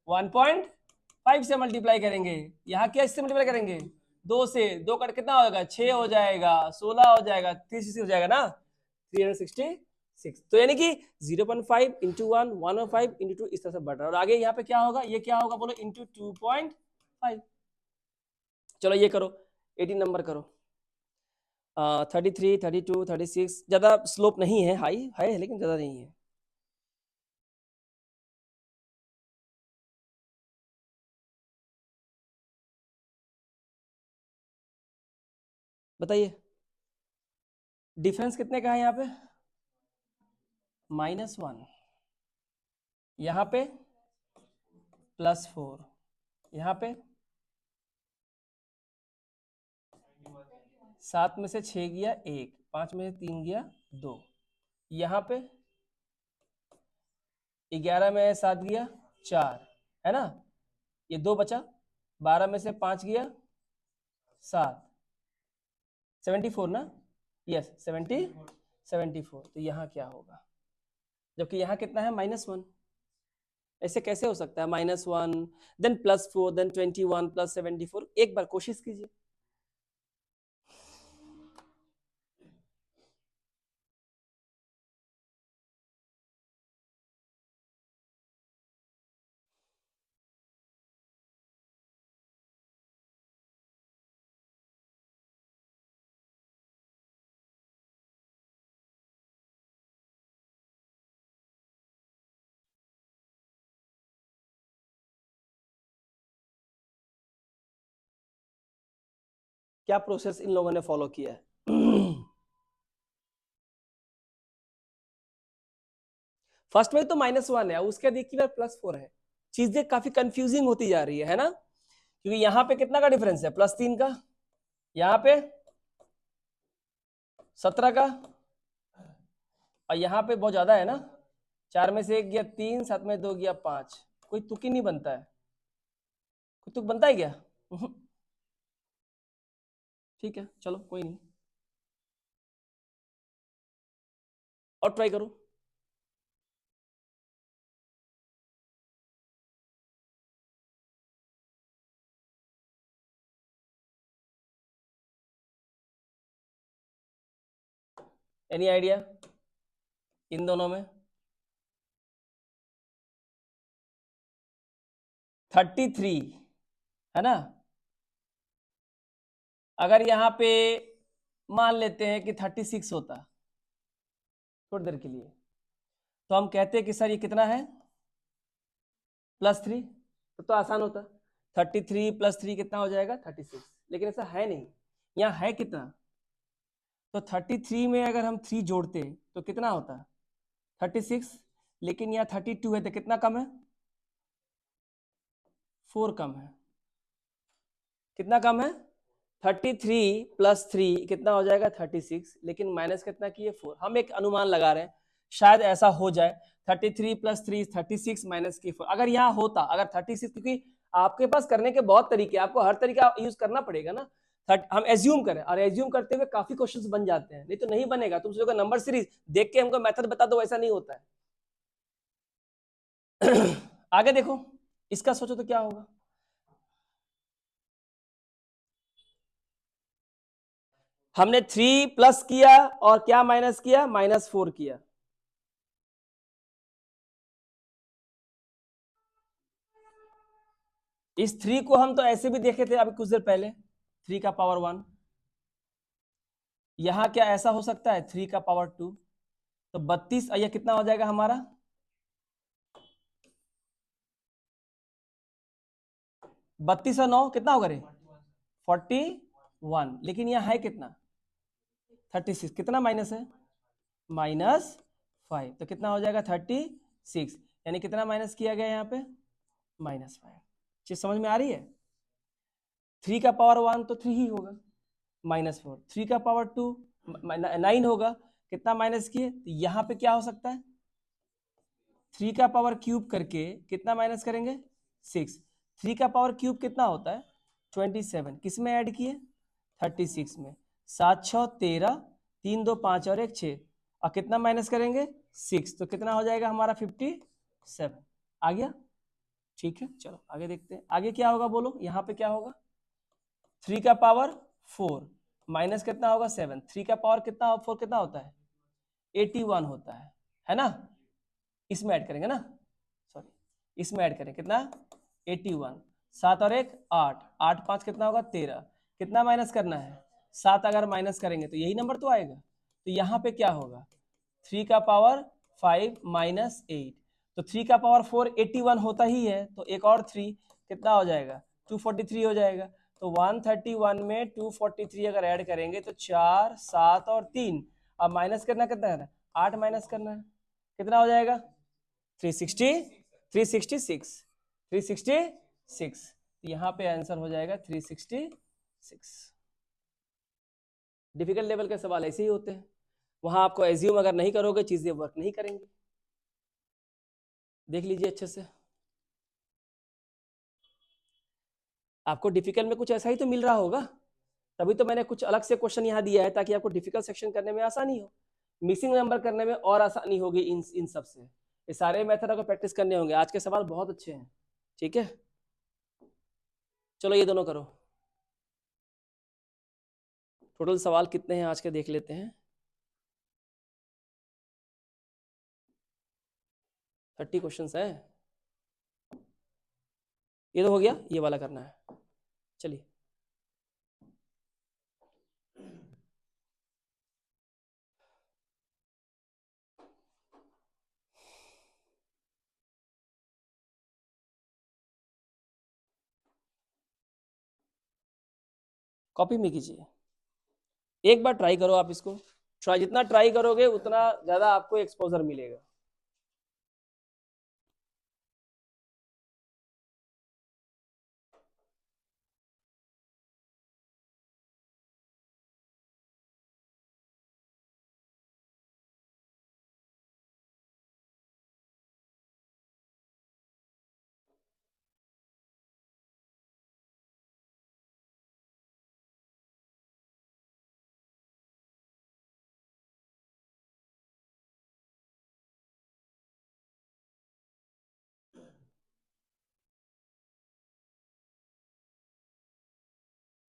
1.5 से मल्टीप्लाई करेंगे। यहाँ क्या इससे मल्टीप्लाई करेंगे 2 से, 2 कर कितना होगा 6 हो जाएगा, 16 हो जाएगा, 360 हो जाएगा ना 366। तो यानी कि 0.5 × 1 105 × 2 इस तरह से बढ़ रहा है। और आगे यहाँ पे क्या होगा, ये क्या होगा बोलो × 2.5। चलो ये करो 18 नंबर करो, 33 32 36, ज्यादा स्लोप नहीं है, हाई है लेकिन ज्यादा नहीं है। बताइए डिफरेंस कितने का है यहाँ पे? -1, यहाँ पे +4, यहाँ पे 7 में से 6 गया 1, 5 में से 3 गया 2, यहाँ पे 11 में 7 गया 4, है ना, ये 2 बचा, 12 में से 5 गया 7, 74 ना, यस 74। तो यहाँ क्या होगा, जबकि यहाँ कितना है -1, ऐसे कैसे हो सकता है? -1 देन +4 देन 21 + 74, एक बार कोशिश कीजिए। क्या प्रोसेस इन लोगों ने फॉलो किया है? फर्स्ट में तो -1 है, उसके देखिए +4 है, चीजें काफी कंफ्यूजिंग होती जा रही है ना, क्योंकि यहाँ पे कितना का डिफरेंस है? +3 का, यहाँ पे 17 का, और यहाँ पे बहुत ज्यादा है ना, 4 में से 1 गया 3, 7 में 2 गया 5, कोई तुक ही नहीं बनता है, कोई तुक बनता है क्या? ठीक है चलो कोई नहीं, और ट्राई करो। एनी आइडिया इन दोनों में? 33 है ना, अगर यहाँ पे मान लेते हैं कि 36 होता थोड़ी देर के लिए, तो हम कहते हैं कि सर ये कितना है? +3, तो आसान होता, 33 + 3 कितना हो जाएगा? 36, लेकिन ऐसा है नहीं, यहाँ है कितना? तो 33 में अगर हम 3 जोड़ते तो कितना होता? 36, लेकिन यहाँ 32 है तो कितना कम है? 4 कम है, कितना कम है? 33 + 3 कितना हो जाएगा? 36, लेकिन माइनस कितना किए? 4। हम एक अनुमान लगा रहे हैं, शायद ऐसा हो जाए, 33 + 3 36 माइनस की 4, अगर यहाँ होता, अगर 36, क्योंकि आपके पास करने के बहुत तरीके, आपको हर तरीका यूज करना पड़ेगा ना, हम एज्यूम करें, और एज्यूम करते हुए काफी क्वेश्चंस बन जाते हैं, नहीं तो नहीं बनेगा, तुम सोचोगे नंबर सीरीज देख के हमको मेथड बता दो, ऐसा नहीं होता है। आगे देखो, इसका सोचो तो क्या होगा? हमने 3 प्लस किया और क्या माइनस किया? -4 किया, इस 3 को हम तो ऐसे भी देखे थे अभी कुछ देर पहले, 3 का पावर 1, यहां क्या ऐसा हो सकता है? 3 का पावर 2, तो 32, यह कितना हो जाएगा हमारा? 32 और 9 कितना होगा रे? 41, लेकिन यह है कितना? 36, कितना माइनस है? -5, तो कितना हो जाएगा? 36, यानी कितना माइनस किया गया यहाँ पे? -5। चीज समझ में आ रही है? 3 का पावर 1 तो 3 ही होगा, -4, 3 का पावर 2 9 होगा, कितना माइनस किए? तो यहाँ पे क्या हो सकता है? 3 का पावर क्यूब करके कितना माइनस करेंगे? 6। 3 का पावर क्यूब कितना होता है? 27, किस में ऐड किए? 36 में, 7 6 13, 3 2 5 और 1 6, और कितना माइनस करेंगे? 6, तो कितना हो जाएगा हमारा? 57 आ गया। ठीक है चलो आगे देखते हैं, आगे क्या होगा बोलो, यहाँ पे क्या होगा? 3 का पावर 4 माइनस कितना होगा? 7, 3 का पावर कितना 4 कितना होता है? 81 होता है ना, इसमें ऐड करेंगे ना, सॉरी इसमें ऐड करें, कितना? 81, 7 और 1 8, 8 5 कितना होगा? 13, कितना माइनस करना है? 7, अगर माइनस करेंगे तो यही नंबर तो आएगा, तो यहाँ पे क्या होगा? 3 का पावर 5 -8, तो 3 का पावर 4 81 होता ही है, तो एक और 3 कितना हो जाएगा? 243 हो जाएगा, तो 131 में 243 अगर ऐड करेंगे तो 4, 7 और 3। अब माइनस करना कितना है, 8 माइनस करना है, कितना हो जाएगा 366। 366 यहाँ पे आंसर हो जाएगा 366। डिफिकल्ट लेवल के सवाल ऐसे ही होते हैं, वहां आपको एज्यूम अगर नहीं करोगे चीजें वर्क नहीं करेंगी। देख लीजिए अच्छे से, आपको डिफिकल्ट में कुछ ऐसा ही तो मिल रहा होगा, तभी तो मैंने कुछ अलग से क्वेश्चन यहाँ दिया है ताकि आपको डिफिकल्ट सेक्शन करने में आसानी हो, मिसिंग नंबर करने में और आसानी होगी। इन सब से ये सारे मेथड को प्रैक्टिस करने होंगे। आज के सवाल बहुत अच्छे हैं, ठीक है। चलो ये दोनों करो। टोटल सवाल कितने हैं आज के देख लेते हैं। 30 क्वेश्चंस है। ये तो हो गया, ये वाला करना है। चलिए कॉपी में कीजिए, एक बार ट्राई करो आप इसको। ट्राई जितना ट्राई करोगे उतना ज्यादा आपको एक्सपोजर मिलेगा।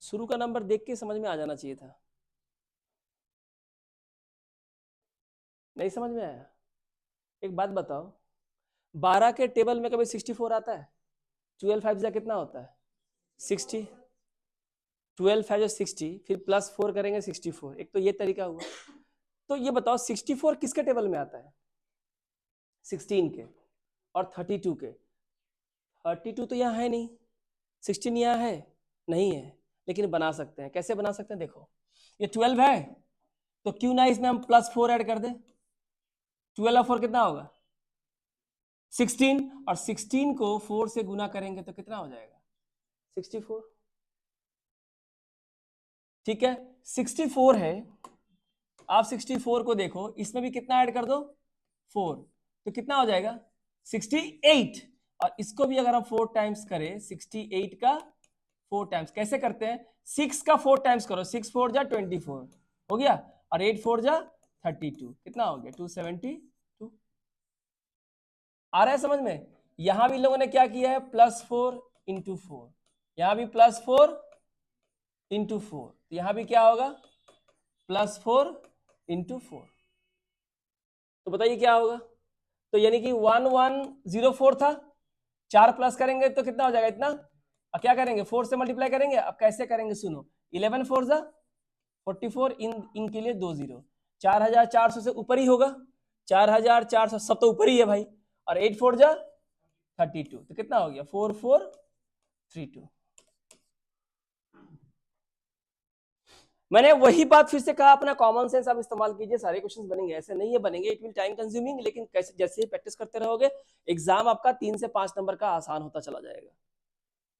शुरू का नंबर देख के समझ में आ जाना चाहिए था, नहीं समझ में आया। एक बात बताओ, 12 के टेबल में कभी 64 आता है? 12 5 जा कितना होता है 60, 12 5 60, फिर प्लस 4 करेंगे 64। एक तो ये तरीका हुआ। तो ये बताओ 64 किसके टेबल में आता है? 16 के और 32 के। 32 तो यहाँ है नहीं, 16 यहाँ है नहीं है, लेकिन बना सकते हैं। कैसे बना सकते हैं देखो, ये 12 है तो क्यों ना इसमें हम प्लस 4 ऐड कर दें। 12 और 4 कितना होगा 16, और 16 को 4 से गुना करेंगे तो कितना हो जाएगा 64। ठीक है 64 है। आप 64 को देखो, इसमें भी कितना ऐड कर दो 4, तो कितना हो जाएगा 68। और इसको भी अगर हम 4 टाइम्स करें, 68 का 4 टाइम्स कैसे करते हैं, 6 का 4 टाइम्स करो, 6 4 जा 24 हो गया, और 8 4 जा 32, कितना हो गया 272। आ रहा है समझ में। यहां भी लोगों ने क्या किया है, +4 इंटू 4, यहां भी +4 इंटू 4, यहां भी क्या होगा +4 इंटू 4। तो बताइए क्या होगा। तो यानी कि 1104 था, 4 प्लस करेंगे तो कितना हो जाएगा इतना, अब क्या करेंगे 4 से मल्टीप्लाई करेंगे। अब कैसे करेंगे सुनो, 11 4 जा 44, इनके लिए 2 0, 4400 से ऊपर ही होगा, 4400 सब तो ऊपर ही है भाई, और 8 4 जा 32, तो कितना हो गया 4432। मैंने वही बात फिर से कहा, अपना कॉमन सेंस आप इस्तेमाल कीजिए, सारे क्वेश्चंस बनेंगे, ऐसे नहीं है बनेंगे, इट विल टाइम कंज्यूमिंग, लेकिन कैसे जैसे ही प्रैक्टिस करते रहोगे एग्जाम आपका 3 से 5 नंबर का आसान होता चला जाएगा।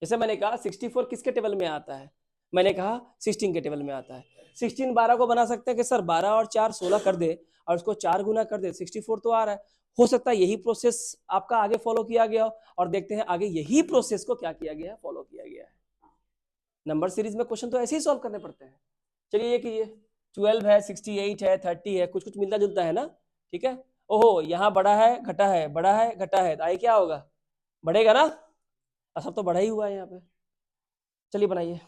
जैसे मैंने कहा 64 किसके टेबल में आता है, मैंने कहा 16 के टेबल में आता है। 16 12 को बना सकते हैं कि सर 12 और 4 16 कर दे और उसको 4 गुना कर दे, 64 तो आ रहा है। हो सकता है यही प्रोसेस आपका आगे फॉलो किया गया हो, और देखते हैं आगे यही प्रोसेस को क्या किया गया है, फॉलो किया गया है। नंबर सीरीज में क्वेश्चन तो ऐसे ही सॉल्व करने पड़ते हैं। चलिए ये कीजिए, 12 है, 68 है, 30 है, कुछ कुछ मिलता जुलता है ना, ठीक है। ओहो यहाँ बड़ा है घटा है, बड़ा है घटा है, तो आगे क्या होगा बढ़ेगा ना, सब तो बढ़ा ही हुआ है यहाँ पे। चलिए बनाइए।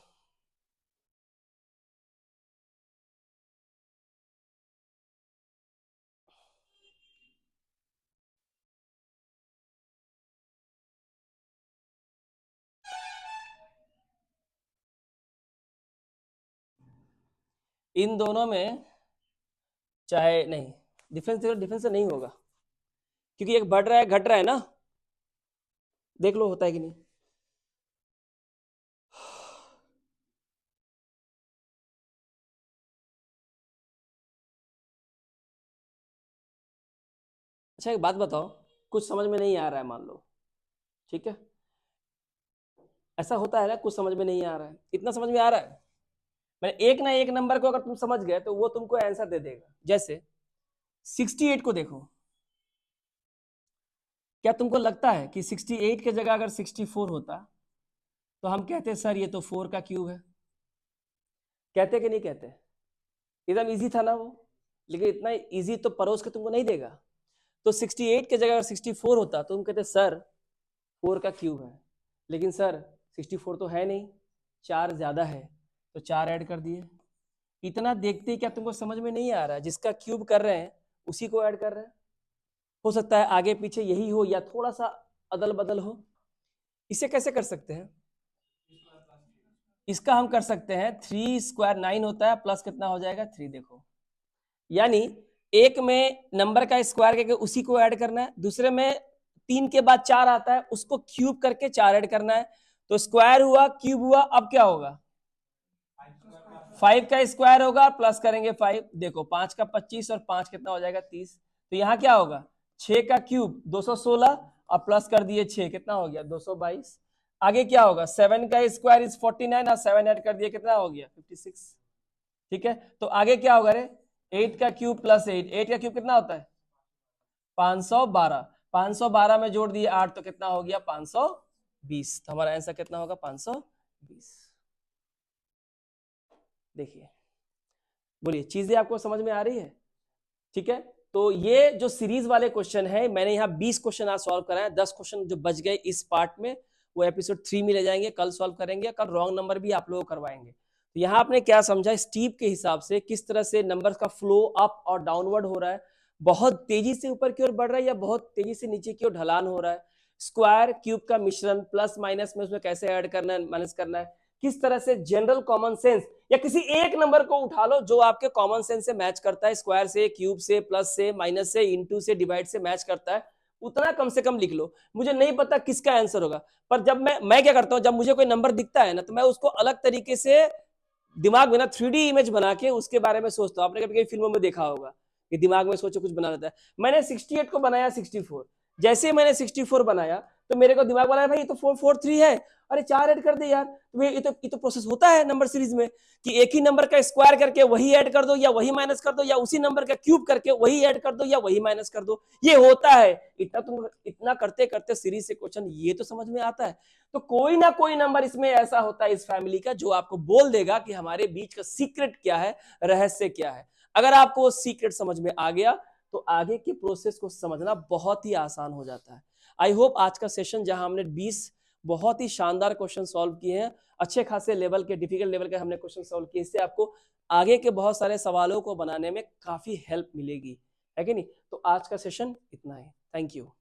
इन दोनों में चाहे नहीं, डिफरेंस से नहीं होगा, क्योंकि एक बढ़ रहा है घट रहा है ना, देख लो होता है कि नहीं। अच्छा एक बात बताओ, कुछ समझ में नहीं आ रहा है मान लो, ठीक है, ऐसा होता है ना, कुछ समझ में नहीं आ रहा है, इतना समझ में आ रहा है, मैंने एक ना एक नंबर को अगर तुम समझ गए तो वो तुमको आंसर दे देगा। जैसे 68 को देखो, क्या तुमको लगता है कि 68 के जगह अगर 64 होता तो हम कहते सर ये तो 4 का क्यूब है, कहते कि नहीं कहते? एकदम इजी था ना वो, लेकिन इतना इजी तो परोस के तुमको नहीं देगा। तो 68 के जगह अगर 64 होता तो तुम कहते सर 4 का क्यूब है, लेकिन सर 64 तो है नहीं, 4 ज्यादा है, तो 4 ऐड कर दिए। इतना देखते ही क्या तुमको समझ में नहीं आ रहा है? जिसका क्यूब कर रहे हैं उसी को ऐड कर रहे हैं। हो सकता है आगे पीछे यही हो या थोड़ा सा अदल बदल हो। इसे कैसे कर सकते हैं? इसका हम कर सकते हैं 3 स्क्वायर 9 होता है, प्लस कितना हो जाएगा 3। देखो, यानी एक में नंबर का स्क्वायर करके उसी को ऐड करना है, दूसरे में 3 के बाद 4 आता है उसको क्यूब करके 4 ऐड करना है। तो स्क्वायर हुआ, क्यूब हुआ, अब क्या होगा? 5 का स्क्वायर होगा, प्लस करेंगे 5। देखो 5 का 25 और 5 कितना हो जाएगा 30। तो यहाँ क्या होगा? 6 का क्यूब 216 और प्लस कर दिए 6, कितना हो गया 222। आगे क्या होगा? 7 का स्क्वायर इज 49 और 7 ऐड कर दिए, कितना हो गया 56। ठीक है, तो आगे क्या होगा रे? 8 का क्यूब प्लस 8 का क्यूब कितना होता है? 512। 512 में जोड़ दिए 8 तो कितना हो गया 520। तो हमारा आंसर कितना होगा 520। देखिए, बोलिए चीजें आपको समझ में आ रही है? ठीक है, तो ये जो सीरीज वाले क्वेश्चन है, मैंने यहाँ 20 क्वेश्चन आज सॉल्व कराए। 10 क्वेश्चन जो बच गए इस पार्ट में वो एपिसोड 3 में ले जाएंगे, कल सॉल्व करेंगे, कल रॉन्ग नंबर भी आप लोगों को करवाएंगे। तो यहाँ आपने क्या समझा स्टीप के हिसाब से, किस तरह से नंबर का फ्लो अप और डाउनवर्ड हो रहा है, बहुत तेजी से ऊपर की ओर बढ़ रहा है या बहुत तेजी से नीचे की ओर ढलान हो रहा है, स्क्वायर क्यूब का मिश्रण प्लस माइनस में उसमें कैसे ऐड करना है माइनस करना है, किस तरह से जनरल कॉमन सेंस या किसी एक नंबर को उठा लो जो आपके कॉमन सेंस से मैच करता है, स्क्वायर से, क्यूब से, प्लस से, माइनस से, इनटू से, डिवाइड से मैच करता है, उतना कम से कम लिख लो। मुझे नहीं पता किसका आंसर होगा, पर जब मैं क्या करता हूं, जब मुझे कोई नंबर दिखता है ना तो मैं उसको अलग तरीके से दिमाग में ना 3D इमेज बना के उसके बारे में सोचता हूं। आपने कभी कभी फिल्मों में देखा होगा कि दिमाग में सोचो कुछ बना लेता है। मैंने 68 को बनाया 64, जैसे ही मैंने 64 बनाया तो मेरे को दिमाग बनाया भाई ये तो 443 है, अरे 4 ऐड कर दे यार। तो ये तो प्रोसेस होता है नंबर सीरीज में कि एक ही नंबर का स्क्वायर करके वही ऐड कर दो या वही माइनस कर दो, या उसी नंबर का क्यूब करके वही ऐड कर दो या वही माइनस कर दो, ये होता है। इतना करते करते सीरीज से क्वेश्चन ये तो समझ में आता है। तो कोई ना कोई नंबर इसमें ऐसा होता है इस फैमिली का जो आपको बोल देगा कि हमारे बीच का सीक्रेट क्या है, रहस्य क्या है। अगर आपको सीक्रेट समझ में आ गया तो आगे के प्रोसेस को समझना बहुत ही आसान हो जाता है। आई होप आज का सेशन जहां हमने 20 बहुत ही शानदार क्वेश्चन सॉल्व किए हैं, अच्छे खासे लेवल के, डिफिकल्ट लेवल के हमने क्वेश्चन सॉल्व किए, इससे आपको आगे के बहुत सारे सवालों को बनाने में काफी हेल्प मिलेगी, है कि नहीं? तो आज का सेशन इतना ही। Thank you.